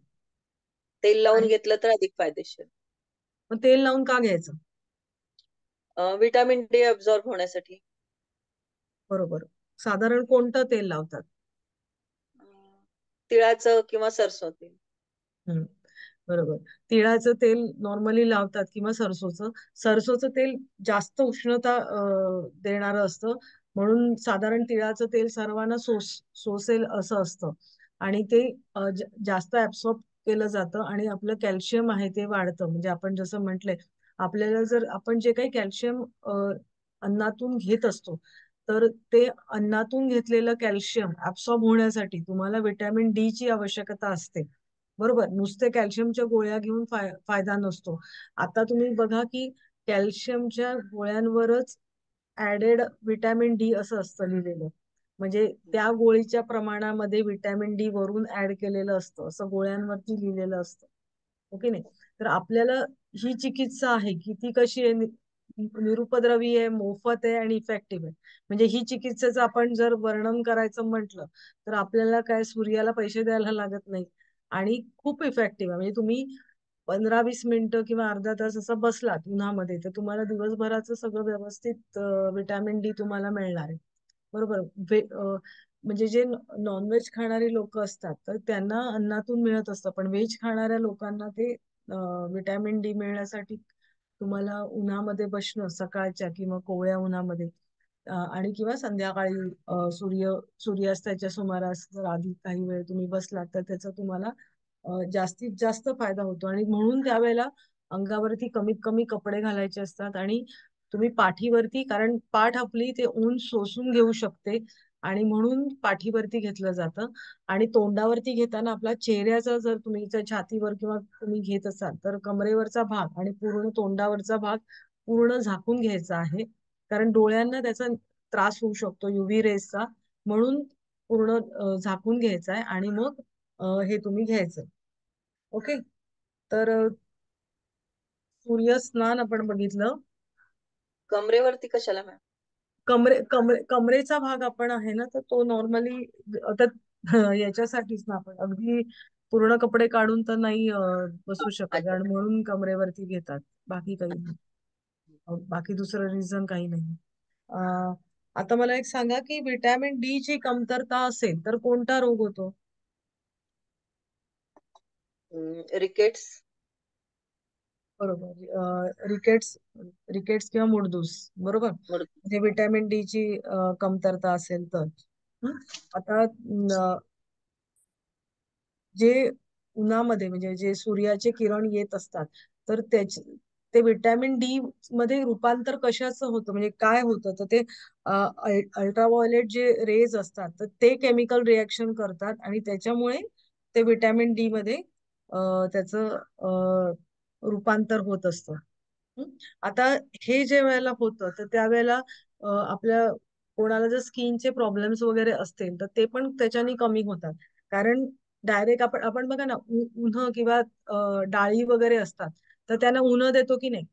तेल लावून आणि घेतलं तर अधिक फायदेशीर. मग तेल लावून का घ्यायचं? विटामिन डी अब्झॉर्ब होण्यासाठी. बरोबर. साधारण कोणतं तेल लावतात? तिळाचं किंवा सरसो तेल. हम्म. बरोबर. तिळाचं तेल नॉर्मली लावतात किंवा सरसोचं तेल जास्त उष्णता देणारं असतं, म्हणून साधारण तिळाचं तेल सर्वांना सोसेल असं असतं. आणि ते जास्त ऍब्सॉर्ब केलं जातं आणि आपलं कॅल्शियम आहे ते वाढतं. म्हणजे आपण जसं म्हटलंय, आपल्याला जर आपण जे काही कॅल्शियम अन्नातून घेत असतो, तर ते अन्नातून घेतलेलं कॅल्शियम ऍब्सॉर्ब होण्यासाठी तुम्हाला विटॅमिन डी ची आवश्यकता असते. बरोबर. नुसते कॅल्शियमच्या गोळ्या घेऊन फायदा नसतो. आता तुम्ही बघा की कॅल्शियमच्या गोळ्यांवरच ऍडेड विटॅमिन डी असं असतं लिहिलेलं. म्हणजे त्या गोळीच्या प्रमाणामध्ये विटॅमिन डी वरून ऍड केलेलं असतं, असं गोळ्यांवरती लिहिलेलं असतं. ओके नाही? तर आपल्याला ही चिकित्सा आहे की ती कशी आहे, निरुपद्रवी आहे, मोफत आहे आणि इफेक्टिव्ह आहे. म्हणजे ही चिकित्सेचं आपण जर वर्णन करायचं म्हटलं, तर आपल्याला काय सूर्याला पैसे द्यायला लागत नाही आणि खूप इफेक्टिव्ह आहे. म्हणजे तुम्ही 15-20 मिनिटं किंवा अर्धा तास असं बसलात उन्हामध्ये, तर तुम्हाला दिवसभराचं सगळं व्यवस्थित विटॅमिन डी तुम्हाला मिळणार आहे. बरोबर. म्हणजे जे नॉनव्हेज खाणारी लोक असतात, तर त्यांना अन्नातून मिळत असतं, पण व्हेज खाणाऱ्या लोकांना ते विटॅमिन डी मिळण्यासाठी तुम्हाला उन्हामध्ये बसणं, सकाळच्या किंवा कोवळ्या उन्हामध्ये आणि किंवा संध्याकाळी सूर्यास्ताच्या सुमारास जर आधी काही वेळ तुम्ही बसलात, तर त्याचा तुम्हाला जास्तीत जास्त फायदा होतो. आणि म्हणून त्यावेळेला अंगावरती कमीत कमी कपडे घालायचे असतात. आणि तुम्ही पाठीवरती, कारण पाठ आपली ते ऊन शोषून घेऊ शकते, आणि म्हणून पाठीवरती घेतलं जातं. आणि तोंडावरती घेताना आपला चेहऱ्याचा, जर तुम्ही छातीवर किंवा तुम्ही घेत असाल, तर कमरेवरचा भाग आणि पूर्ण तोंडावरचा भाग पूर्ण झाकून घ्यायचा आहे. कारण डोळ्यांना त्याचा त्रास होऊ शकतो युव्ही रेसचा, म्हणून पूर्ण झाकून घ्यायचा आहे आणि मग हे तुम्ही घ्यायचं. ओके. तर सूर्यस्नान आपण बघितलं. कमरेवरती कशाला मॅम? कमरेचा भाग आपण आहे ना, तर तो नॉर्मली आता याच्यासाठीच ना, आपण अगदी पूर्ण कपडे काढून तर नाही बसू शकत, अच्छा. आणि म्हणून कमरेवरती घेतात. बाकी काही नाही. बाकी दुसरं रिझन काही नाही. आता मला एक सांगा की विटॅमिन डी ची कमतरता असेल तर कोणता रोग होतो? रिकेट्स. बरोबर. रिकेट्स किंवा मुडदूस. बरोबर. म्हणजे विटॅमिन डी ची कमतरता असेल तर. आता जे उन्हामध्ये, म्हणजे जे सूर्याचे किरण येत असतात, तर ते विटॅमिन डी मध्ये रूपांतर कशाचं होतं, म्हणजे काय होतं, तर ते अल्ट्राव्हायोलेट जे रेज असतात, तर ते केमिकल रिएक्शन करतात आणि त्याच्यामुळे ते विटॅमिन डी मध्ये त्याचं रूपांतर होत असतं. आता हे जे वेळेला होतं, तर त्यावेळेला आपल्या कोणाला जर स्किनचे प्रॉब्लेम्स वगैरे असतील, तर ते पण त्याच्याने कमी होतात. कारण डायरेक्ट आपण बघा ना, उन्ह किंवा डाळी वगैरे असतात, तर त्यांना उन्ह देतो की नाही,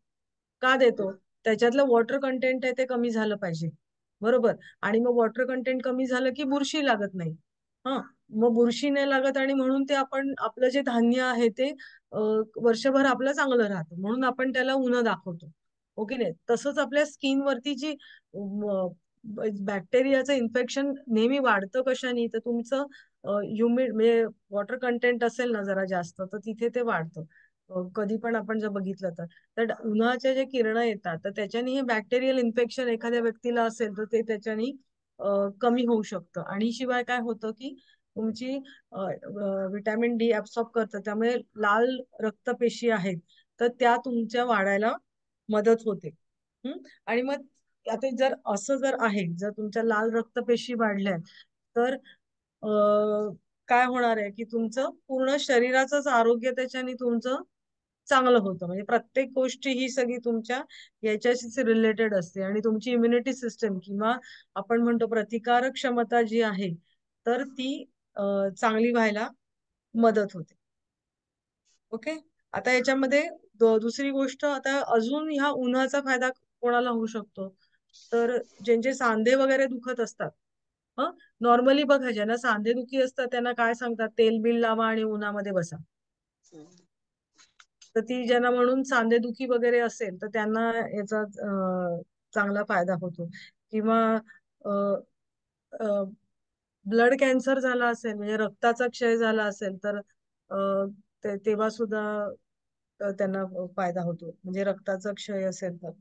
का देतो? त्याच्यातलं वॉटर कंटेंट आहे ते कमी झालं पाहिजे, बरोबर. आणि मग वॉटर कंटेंट कमी झालं की बुरशी लागत नाही. हा, मग बुरशी नाही लागत आणि म्हणून ते आपण आपलं जे धान्य आहे ते वर्षभर आपलं चांगलं राहतं, म्हणून आपण त्याला उन्हं दाखवतो. ओके नाही, तसंच आपल्या स्किनवरती जी बॅक्टेरियाचं इन्फेक्शन नेहमी वाढतं कशाने, तर तुमचं ह्युमिड म्हणजे वॉटर कंटेंट असेल ना जरा जास्त, तर तिथे ते वाढतं. कधी पण आपण जर बघितलं तर उन्हाच्या जे किरण येतात तर त्याच्याने हे बॅक्टेरियल इन्फेक्शन एखाद्या व्यक्तीला असेल तर ते त्याच्याने कमी होऊ शकतं. आणि शिवाय काय होतं की तुमची विटॅमिन डी ऍब्सॉर्ब करतं, त्यामुळे लाल रक्तपेशी आहेत तर त्या तुमच्या वाढायला मदत होते. आणि मग आता जर असं जर आहे, जर तुमच्या लाल रक्तपेशी वाढल्या तर काय होणार आहे की तुमचं पूर्ण शरीराचंच आरोग्य त्याच्याने तुमचं चांगलं होतं. म्हणजे प्रत्येक गोष्टी ही सगळी तुमच्या याच्याशीच रिलेटेड असते आणि तुमची इम्युनिटी सिस्टम किंवा आपण म्हणतो प्रतिकारक क्षमता जी आहे तर ती चांगली व्हायला मदत होते. ओके. आता याच्यामध्ये दुसरी गोष्ट, आता अजून ह्या उन्हाचा फायदा कोणाला होऊ शकतो, तर ज्यांचे सांधे वगैरे दुखत असतात. नॉर्मली बघा, ज्यांना सांधेदुखी असतात त्यांना काय सांगतात, तेल बिल लावा आणि उन्हामध्ये बसा. तर ती ज्यांना म्हणून सांधेदुखी वगैरे असेल तर त्यांना याचा चांगला फायदा होतो. किंवा ब्लड कॅन्सर झाला असेल, म्हणजे रक्ताचा क्षय झाला असेल तर तेव्हा सुद्धा त्यांना फायदा होतो, म्हणजे रक्ताचा क्षय असेल तर.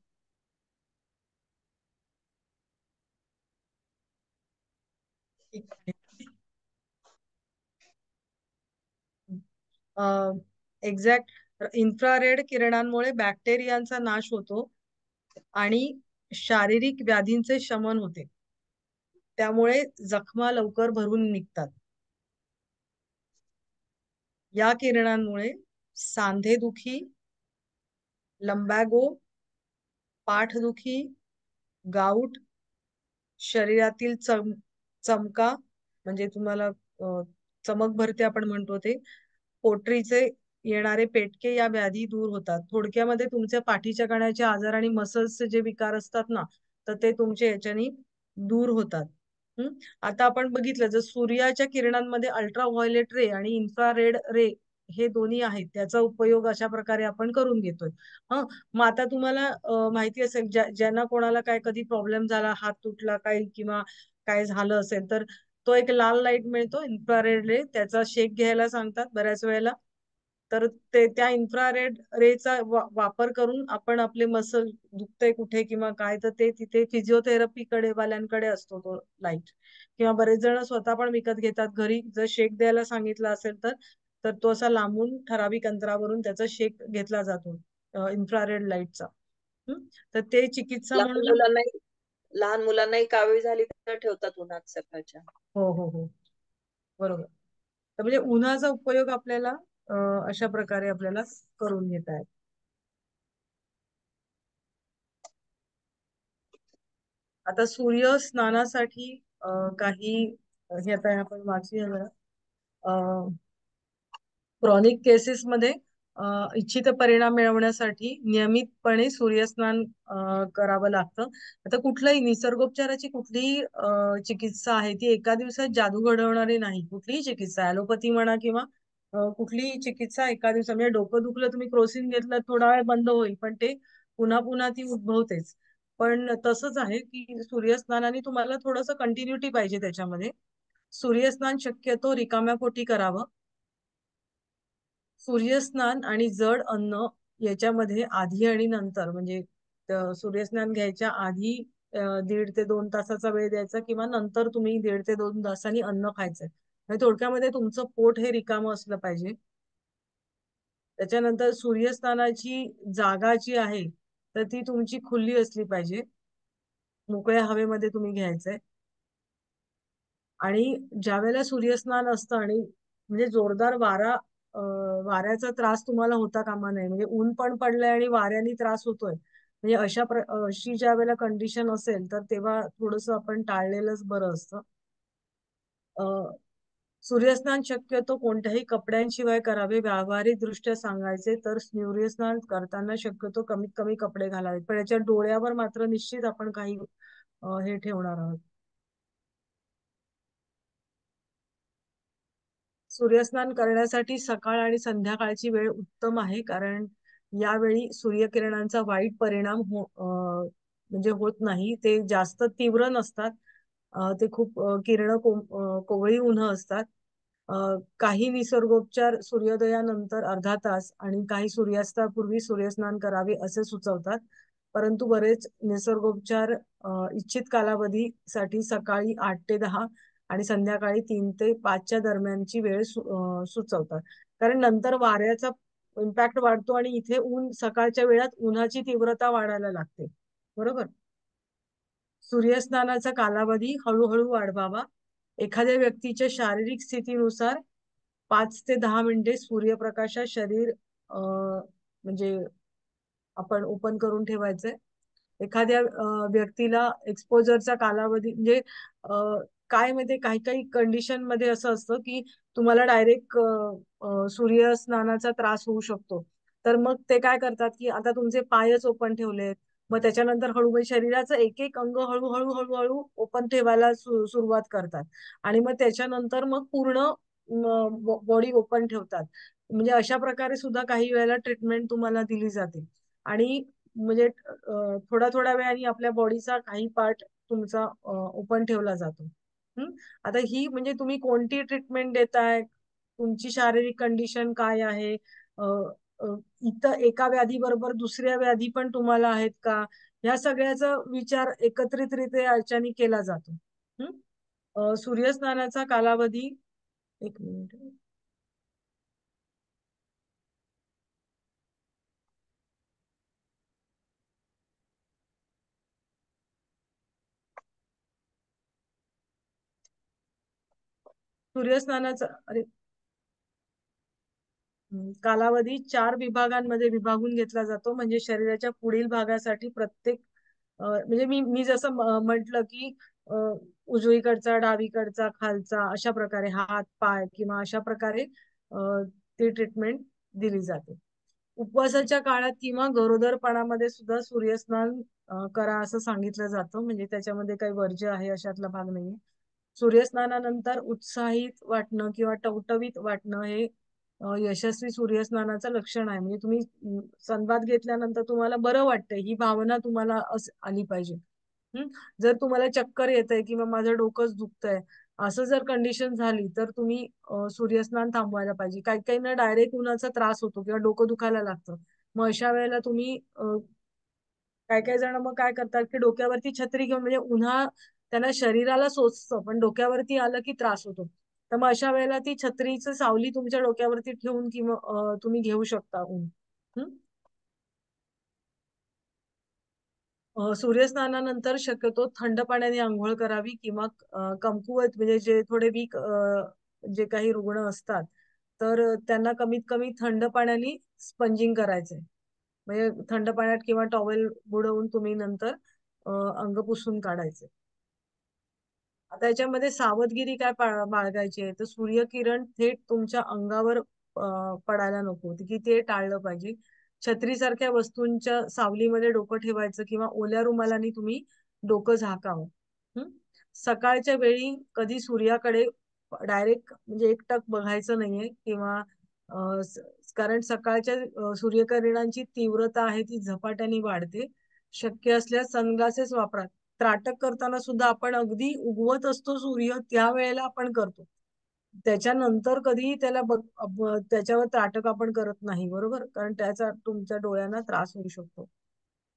एक्झॅक्ट इन्फ्रारेड किरणांमुळे बॅक्टेरियांचा नाश होतो आणि शारीरिक व्याधींचे शमन होते, त्यामुळे जखमा लवकर भरून निघतात. या किरणांमुळे सांधेदुखी, लंबॅगो, पाठदुखी, गाऊट, शरीरातील चमका म्हणजे तुम्हाला चमक भरते आपण म्हणतो ते, पोटरीचे येणारे पेटके या व्याधी दूर होतात. थोडक्यामध्ये तुमच्या पाठीच्या कण्याचे आजार आणि मसल्सचे जे विकार असतात ना, तर ते तुमच्या याच्याने दूर होतात. आता आपण बघितलं, जर सूर्याच्या किरणांमध्ये अल्ट्राव्हायोलेट रे आणि इन्फ्रारेड रे हे दोन्ही आहेत, त्याचा उपयोग अशा प्रकारे आपण करून घेतोय. मग आता तुम्हाला माहिती असेल, ज्यांना कोणाला काय कधी प्रॉब्लेम झाला, हात तुटला काय किंवा काय झालं असेल, तर तो एक लाल लाईट मिळतो इन्फ्रारेड रे, त्याचा शेक घ्यायला सांगतात बऱ्याच वेळेला. तर ते त्या इन्फ्रारेड रेचा वापर करून आपण आपले मसल दुखते कुठे किंवा काय, तर ते तिथे फिजिओथेरपीकडे वाल्यांकडे असतो तो लाईट. किंवा बरेच जण स्वतः पण विकत घेतात घरी, जर शेक द्यायला सांगितलं असेल तर तर तो असा लांबून ठराविक अंतरावरून त्याचा शेक घेतला जातो इन्फ्रारेड लाईटचा. तर ते चिकित्सा लहान म्हणून. मुलांनाही लहान मुलांनाही कावीळ झाली तर ठेवतात उन्हात सकाळच्या. हो हो हो, बरोबर. तर म्हणजे उन्हाचा उपयोग आपल्याला अशा प्रकारे आपल्याला करून घेता येत. आता सूर्य स्नानासाठी काही हे आता आपण वाचूया जरा. क्रॉनिक केसेस मध्ये इच्छित परिणाम मिळवण्यासाठी नियमितपणे सूर्यस्नान करावं लागतं. आता कुठलाही निसर्गोपचाराची कुठलीही चिकित्सा आहे ती एका दिवसात जादू घडवणारी नाही. कुठलीही चिकित्सा, ॲलोपॅथी म्हणा किंवा कुठलीही चिकित्सा एका दिवसात, म्हणजे डोकं दुखलं तुम्ही क्रोसिन घेतलं थोडा वेळ बंद होईल, पण ते पुन्हा पुन्हा ती उद्भवतेच. पण तसंच आहे की सूर्यस्नानाने तुम्हाला थोडंसं कंटिन्युटी पाहिजे त्याच्यामध्ये. सूर्यस्नान शक्यतो रिकाम्या पोटी करावं. सूर्यस्नान आणि जड अन्न याच्यामध्ये आधी आणि नंतर, म्हणजे सूर्यस्नान घ्यायच्या आधी 1.5 ते 2 तासाचा वेळ द्यायचा, किंवा नंतर तुम्ही 1.5 ते 2 तासांनी अन्न खायचंय. म्हणजे थोडक्यामध्ये तुमचं पोट हे रिकामं असलं पाहिजे. त्याच्यानंतर सूर्यस्नानाची जागा जी आहे तर ती तुमची खुली असली पाहिजे, मोकळ्या हवेमध्ये तुम्ही घ्यायचंय. आणि ज्या वेळेला सूर्यस्नान असतं आणि म्हणजे जोरदार वाऱ्याचा त्रास तुम्हाला होता कामा नये, म्हणजे ऊन पण पडलंय आणि वाऱ्याने त्रास होतोय, म्हणजे अशी ज्या वेळेला कंडिशन असेल तर तेव्हा थोडस आपण टाळलेलंच बरं असतं. सूर्यस्नान शक्यतो कोणत्याही कपड्यांशिवाय करावे. व्यावहारिक दृष्ट्या सांगायचे तर सूर्यस्नान करताना शक्यतो कमीत कमी कपडे घालावेत, पण याच्या डोळ्यावर मात्र निश्चित आपण काही हे ठेवणार आहोत. सूर्यस्नान करण्यासाठी सकाळ आणि संध्याकाळची वेळ उत्तम आहे, कारण यावेळी सूर्यकिरणांचा वाईट परिणाम म्हणजे होत नाही. ते जास्त तीव्र नसतात. ते खूप किरण कोवळी उन्ह असतात. काही निसर्गोपचार सूर्योदयानंतर अर्धा तास आणि काही सूर्यास्तापूर्वी सूर्यस्नान करावे असे सुचवतात, परंतु बरेच निसर्गोपचार इच्छित कालावधीसाठी सकाळी 8 ते 10 आणि संध्याकाळी 3 ते 5 दरम्यानची वेळ सुचवतात, कारण नंतर वाऱ्याचा इम्पॅक्ट वाढतो आणि इथे सकाळच्या वेळात उन्हाची तीव्रता वाढायला लागते. बरोबर. सूर्यस्नानाचा कालावधी हळूहळू वाढवावा. एखाद्या व्यक्तीच्या शारीरिक स्थितीनुसार 5 ते 10 मिनिटे सूर्यप्रकाशात शरीर म्हणजे आपण ओपन करून ठेवायचंय. एखाद्या व्यक्तीला एक्सपोजरचा कालावधी म्हणजे काय माहिती, काही काही कंडिशन मध्ये असं असतं की तुम्हाला डायरेक्ट सूर्यस्नानाचा त्रास होऊ शकतो. तर मग ते काय करतात की आता तुमचे पायच ओपन ठेवलेत, मग त्याच्यानंतर हळूहळू शरीराचं एक एक अंग हळूहळू हळूहळू ओपन ठेवायला सुरुवात करतात आणि मग त्याच्यानंतर मग पूर्ण बॉडी ओपन ठेवतात. म्हणजे अशा प्रकारे सुद्धा काही वेळेला ट्रीटमेंट तुम्हाला दिली जाते आणि म्हणजे थोड्या थोड्या वेळाने आपल्या बॉडीचा काही पार्ट तुमचा ओपन ठेवला जातो. आता ही म्हणजे तुम्ही कोणती ट्रीटमेंट देताय, तुमची शारीरिक कंडिशन काय आहे, इतर एका व्याधी बरोबर दुसऱ्या व्याधी पण तुम्हाला आहेत का, या सगळ्याचा विचार एकत्रितरित्या याच्याने केला जातो. सूर्यस्नानाचा कालावधी, एक मिनिट. सूर्यस्नानाचा कालावधी 4 विभागांमध्ये विभागून घेतला जातो. म्हणजे शरीराच्या पुढील भागासाठी प्रत्येक म्हणजे मी जसं म्हटलं की उजवीकडचा, डावीकडचा, खालचा, अशा प्रकारे हात पाय किंवा अशा प्रकारे ती ट्रीटमेंट दिली जाते. उपवासाच्या काळात किंवा गरोदरपणामध्ये सुद्धा सूर्यस्नान करा असं सांगितलं जातं. म्हणजे त्याच्यामध्ये काही वर्ज्य आहे अशातला भाग नाहीये. सूर्यस्नानानंतर उत्साहित वाटणं किंवा टवटवीत वाटणं हे यशस्वी सूर्यस्नानाचं लक्षण आहे. म्हणजे तुम्ही सनबाथ घेतल्यानंतर तुम्हाला बरं वाटतंय, ही भावना तुम्हाला आली पाहिजे. जर तुम्हाला चक्कर येतंय किंवा माझं डोकंच दुखतंय असं जर कंडिशन झाली तर तुम्ही सूर्यस्नान थांबवायला पाहिजे. काही काहींना डायरेक्ट उन्हाचा त्रास होतो किंवा डोकं दुखायला लागतं. मग अशा वेळेला तुम्ही काही काही जण मग काय करतात की डोक्यावरती छत्री घेऊन, म्हणजे उन्हा त्यांना शरीराला सोसतं पण डोक्यावरती आलं की त्रास होतो. तर मग अशा वेळेला ती छत्रीचं सावली तुमच्या डोक्यावरती ठेवून किंवा तुम्ही घेऊ शकता ऊन. सूर्यस्नानानंतर शक्यतो थंड पाण्याने आंघोळ करावी किंवा कमकुवत म्हणजे जे थोडे वीक जे काही रुग्ण असतात तर त्यांना कमीत कमी थंड पाण्याने स्पंजिंग करायचंय. म्हणजे थंड पाण्यात किंवा टॉवेल बुडवून तुम्ही नंतर अंग पुसून काढायचे. आता याच्यामध्ये सावधगिरी काय बाळगायची आहे तर सूर्यकिरण थेट तुमच्या अंगावर पडायला नको की ते टाळलं पाहिजे. छत्रीसारख्या वस्तूंच्या सावलीमध्ये डोकं ठेवायचं किंवा ओल्या रुमालाने तुम्ही डोकं झाकावं. सकाळच्या वेळी कधी सूर्याकडे डायरेक्ट म्हणजे एकटक बघायचं नाहीये किंवा कारण सकाळच्या सूर्यकिरणांची तीव्रता आहे ती झपाट्याने वाढते. शक्य असल्यास सनग्लासेस वापरा. त्राटक करताना सुद्धा आपण अगदी उगवत असतो सूर्य त्यावेळेला आपण करतो, त्याच्यानंतर कधीही त्याच्यावर त्राटक आपण करत नाही. बरोबर, कारण त्याचा तुमच्या डोळ्यांना त्रास होऊ शकतो.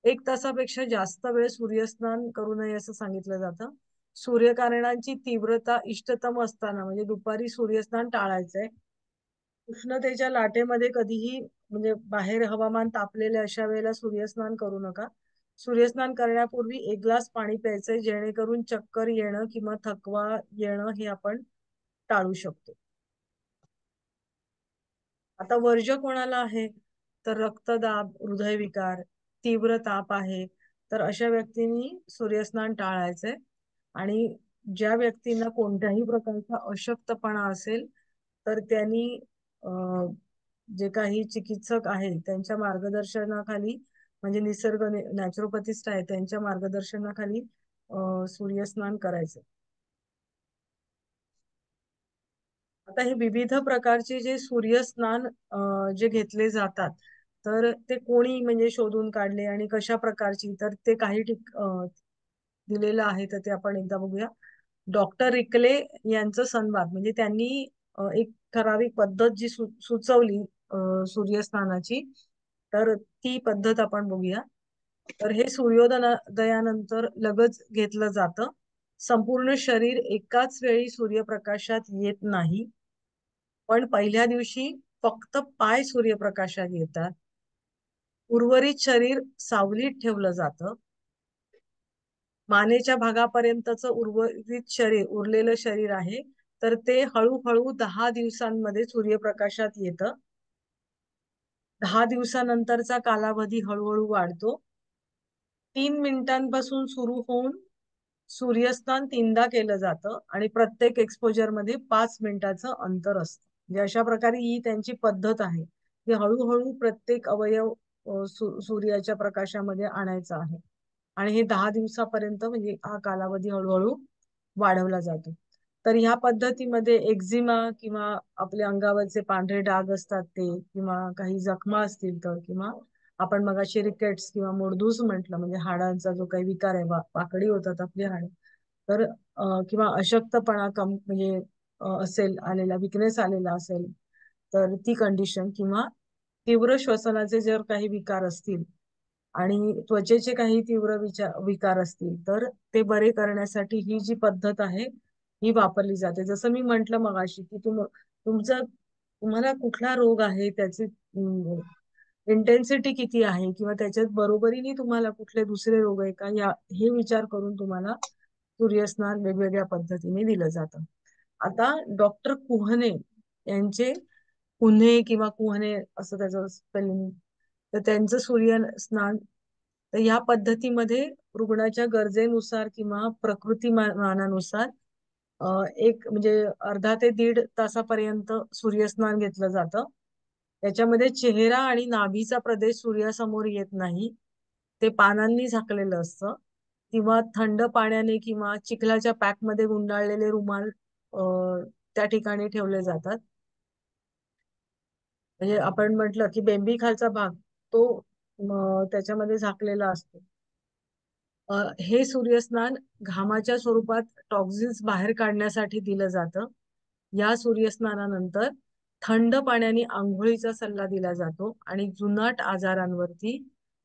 1 तासापेक्षा जास्त वेळ सूर्यस्नान करू नये असं सांगितलं जातं. सूर्यकिरणांची तीव्रता इष्टतम असताना म्हणजे दुपारी सूर्यस्नान टाळायचंय. उष्णतेच्या लाटेमध्ये कधीही म्हणजे बाहेर हवामान तापलेले अशा वेळेला सूर्यस्नान करू नका. सूर्यस्नान करण्यापूर्वी 1 ग्लास पाणी प्यायचंय, जेणेकरून चक्कर येणं किंवा थकवा येणं हे आपण टाळू शकतो. आता वर्ज्य कोणाला आहे तर रक्तदाब, हृदयविकार, तीव्र ताप आहे तर अशा व्यक्तींनी सूर्यस्नान टाळायचंय. आणि ज्या व्यक्तींना कोणत्याही प्रकारचा अशक्तपणा असेल तर त्यांनी जे काही चिकित्सक आहेत त्यांच्या मार्गदर्शनाखाली, म्हणजे निसर्ग नॅचरोपॅथिस्ट आहे त्यांच्या मार्गदर्शनाखाली सूर्यस्नान करायचं. आता हे विविध प्रकारचे जे सूर्यस्नान जे घेतले जातात तर ते कोणी म्हणजे शोधून काढले आणि कशा प्रकारची, तर ते काही दिलेलं आहे, तर ते आपण एकदा बघूया. डॉक्टर रिकले यांचं संवाद, म्हणजे त्यांनी एक ठराविक पद्धत जी सुचवली सूर्यस्नानाची, तर ती पद्धत आपण बघूया. तर हे सूर्योदयानंतर लगेच घेतलं जातं. संपूर्ण शरीर एकाच वेळी सूर्यप्रकाशात येत नाही, पण पहिल्या दिवशी फक्त पाय सूर्यप्रकाशात येतात. उर्वरित शरीर सावलीत ठेवलं जातं. मानेच्या भागापर्यंतच उरलेलं शरीर आहे, तर ते हळूहळू 10 दिवसांमध्ये सूर्यप्रकाशात येतं. 10 दिवसानंतरचा कालावधी हळूहळू वाढतो. 3 मिनिटांपासून सुरू होऊन सूर्यस्नान 3दा केलं जातं आणि प्रत्येक एक्सपोजर मध्ये 5 मिनिटाचं अंतर असतं. म्हणजे अशा प्रकारे ही त्यांची पद्धत आहे की हळूहळू प्रत्येक अवयव सूर्याच्या प्रकाशामध्ये आणायचा आहे. आणि हे 10 दिवसापर्यंत म्हणजे हा कालावधी हळूहळू वाढवला जातो. तर ह्या पद्धतीमध्ये एक्झिमा किंवा आपल्या अंगावरचे पांढरे डाग असतात ते, किंवा काही जखमा असतील तर, किंवा आपण मगाशी रिकेट्स किंवा मोडदूस म्हटलं, म्हणजे हाडांचा जो काही विकार आहे, वाकडी होतात आपली हाड, तर किंवा अशक्तपणा म्हणजे असेल आलेला, विकनेस आलेला असेल तर ती कंडिशन, किंवा तीव्र श्वसनाचे जर काही विकार असतील आणि त्वचेचे काही तीव्र विकार असतील तर ते बरे करण्यासाठी ही जी पद्धत आहे ही वापरली जाते. जसं मी म्हंटल मगाशी की तुम्हाला कुठला रोग आहे, त्याची इंटेन्सिटी किती आहे, किंवा त्याच्यात बरोबरीने तुम्हाला कुठले दुसरे रोग आहे का, हे विचार करून तुम्हाला सूर्यस्नान वेगवेगळ्या पद्धतीने दिलं जातं. आता डॉक्टर कुहने यांचे, कुन्हे किंवा कुहने असं त्याचं स्पेलिंग, तर त्यांचं सूर्यस्नान, तर या पद्धतीमध्ये रुग्णाच्या गरजेनुसार किंवा प्रकृतीमानानुसार एक म्हणजे अर्धा ते 1.5 तासापर्यंत सूर्यस्नान घेतलं जातं. त्याच्यामध्ये चेहरा आणि नाभीचा प्रदेश सूर्यासमोर येत नाही, ते पानांनी झाकलेलं असतं, किंवा थंड पाण्याने किंवा चिखलाच्या पॅकमध्ये गुंडाळलेले रुमाल त्या ठिकाणी ठेवले जातात. म्हणजे आपण म्हटलं की बेंबी खालचा भाग तो त्याच्यामध्ये झाकलेला असतो. हे सूर्यस्नान घामाच्या स्वरूपात टॉक्झिन्स बाहेर काढण्यासाठी दिलं जातं. या सूर्यस्नानानंतर थंड पाण्याने आंघोळीचा सल्ला दिला जातो आणि जुनाट आजारांवरती,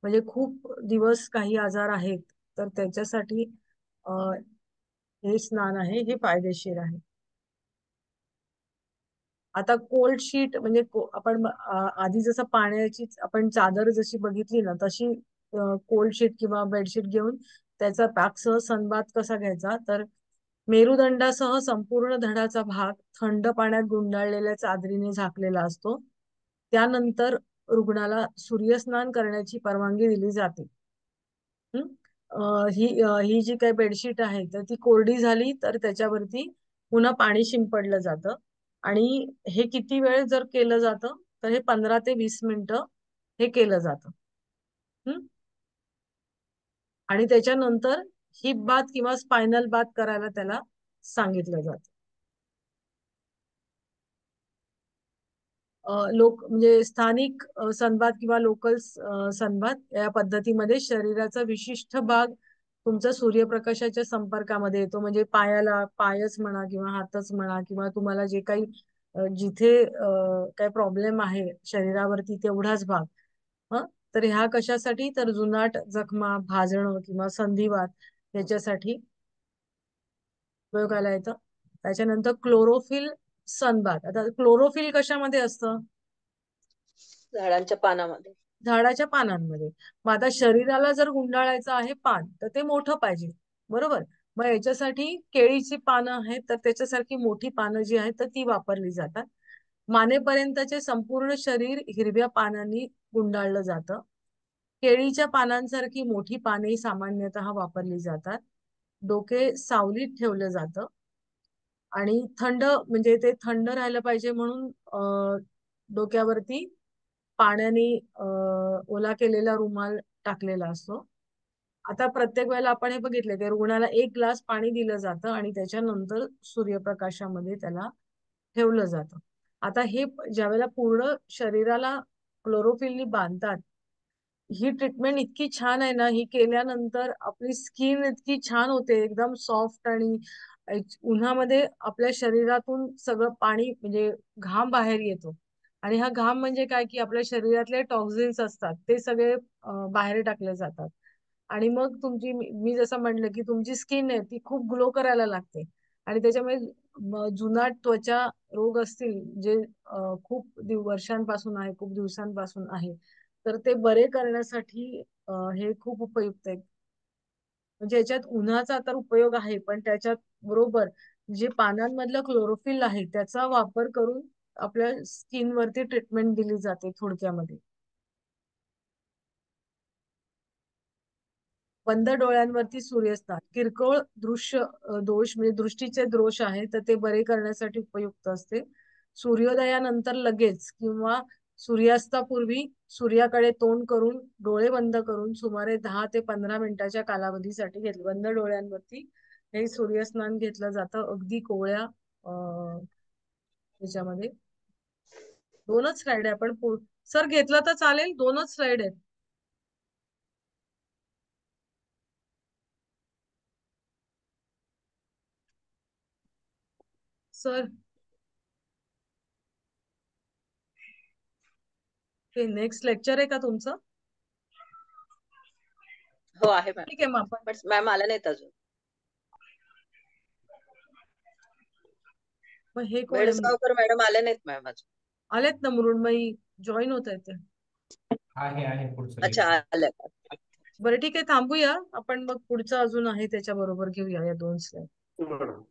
म्हणजे खूप दिवस काही आजार आहेत तर त्याच्यासाठी हे स्नान आहे हे फायदेशीर आहे. आता कोल्ड शीट म्हणजे आपण आधी जसं पाण्याची आपण चादर जशी बघितली ना, तशी कोल्ड शीट किंवा बेडशीट घेऊन त्याचा पॅकसह सनबाथ कसा घ्यायचा, तर मेरुदंडासह संपूर्ण धडाचा भाग थंड पाण्यात गुंडाळलेल्या चादरीने झाकलेला असतो. त्यानंतर रुग्णाला सूर्यस्नान करण्याची परवानगी दिली जाते. ही जी काही बेडशीट आहे तर ती कोरडी झाली तर त्याच्यावरती पुन्हा पाणी शिंपडलं जातं. आणि हे किती वेळ जर केलं जातं, तर हे 15 ते 20 मिनिटं हे केलं जातं. आणि त्याच्यानंतर हिप बाथ किंवा स्पायनल बाथ करायला त्याला सांगितलं जातं. म्हणजे स्थानिक सनबाथ किंवा लोकल सनबाथ या पद्धतीमध्ये शरीराचा विशिष्ट भाग तुमचा सूर्यप्रकाशाच्या संपर्कामध्ये येतो, म्हणजे पायच म्हणा किंवा हातच म्हणा, किंवा तुम्हाला जे काही जिथे काही प्रॉब्लेम आहे शरीरावरती तेवढाच भाग. तर ह्या कशासाठी, तर जुनाट जखमा, भाजणं किंवा संधिवात याच्यासाठी उपयोगाला येतं. त्याच्यानंतर क्लोरोफिल सनबाथ. आता क्लोरोफिल कशामध्ये असतं, झाडांच्या पानामध्ये. झाडाच्या पानांमध्ये. मग आता शरीराला जर गुंडाळायचं आहे पान, तर ते मोठं पाहिजे, बरोबर. मग याच्यासाठी केळीची पानं आहेत तर त्याच्यासारखी मोठी पानं जी आहेत तर ती वापरली जातात. मानेपर्यंतचे संपूर्ण शरीर हिरव्या पानांनी गुंडाळलं जातं. केळीच्या पानांसारखी मोठी पाने सामान्यतः वापरली जातात. डोके सावलीत ठेवलं जातं आणि थंड म्हणजे ते थंड राहिलं पाहिजे म्हणून डोक्यावरती पाण्याने ओला केलेला रुमाल टाकलेला असतो. आता प्रत्येक वेळेला आपण हे बघितले की रुग्णाला 1 ग्लास पाणी दिलं जातं आणि त्याच्यानंतर सूर्यप्रकाशामध्ये त्याला ठेवलं जातं. आता हे ज्यावेळेला पूर्ण शरीराला क्लोरोफिलनी बांधतात, ही ट्रीटमेंट इतकी छान आहे ना, ही केल्यानंतर आपली स्किन इतकी छान होते, एकदम सॉफ्ट आणि उन्हामध्ये आपल्या शरीरातून सगळं पाणी म्हणजे घाम बाहेर येतो. आणि हा घाम म्हणजे काय की आपल्या शरीरातले टॉक्झिन्स असतात ते सगळे बाहेर टाकले जातात. आणि मग तुमची मी जसं म्हटलं की तुमची स्किन आहे ती खूप ग्लो करायला लागते आणि त्याच्यामुळे जुनाट त्वचा रोग असतील जे खूप वर्षांपासून आहे, खूप दिवसांपासून आहे, तर ते बरे करण्यासाठी हे खूप उपयुक्त आहे. म्हणजे याच्यात उन्हाचा तर उपयोग आहे, पण त्याच्यात बरोबर जे पानांमधलं क्लोरोफिल आहे त्याचा वापर करून आपल्या स्किन वरती ट्रीटमेंट दिली जाते थोडक्यामध्ये. बंद डोळ्यांवरती सूर्यस्नान किरकोळ दृश्य दोष म्हणजे दृष्टीचे दोष आहे तर ते बरे करण्यासाठी उपयुक्त असते. सूर्योदयानंतर लगेच किंवा सूर्यास्तापूर्वी सूर्याकडे तोंड करून डोळे बंद करून सुमारे 10 ते 15 मिनिटाच्या कालावधीसाठी घेतलं. बंद डोळ्यांवरती हे सूर्यस्नान घेतलं जातं अगदी कोवळ्या त्याच्यामध्ये. 2च स्लाइड आहे आपण सर घेतलं तर चालेल, 2च स्लाइड आहेत. सर हे नेक्स्ट लेक्चर आहे का तुमचं? हो आहे मॅम. ठीक आहे मग आपण पण मॅम आला नाहीत अजून. मग हे कोण आहे? भेडसावकर मॅडम आले नाहीत मॅम अजून. आलेत ना मृण्मयी जॉईन होत आहेत ते. आहे पुढचं अच्छा लेक्चर. आलं. बरं ठीक आहे थांबूया आपण मग पुढचं अजून आहे त्याच्या बरोबर घेऊया या 2 स्लाइड. मॅडम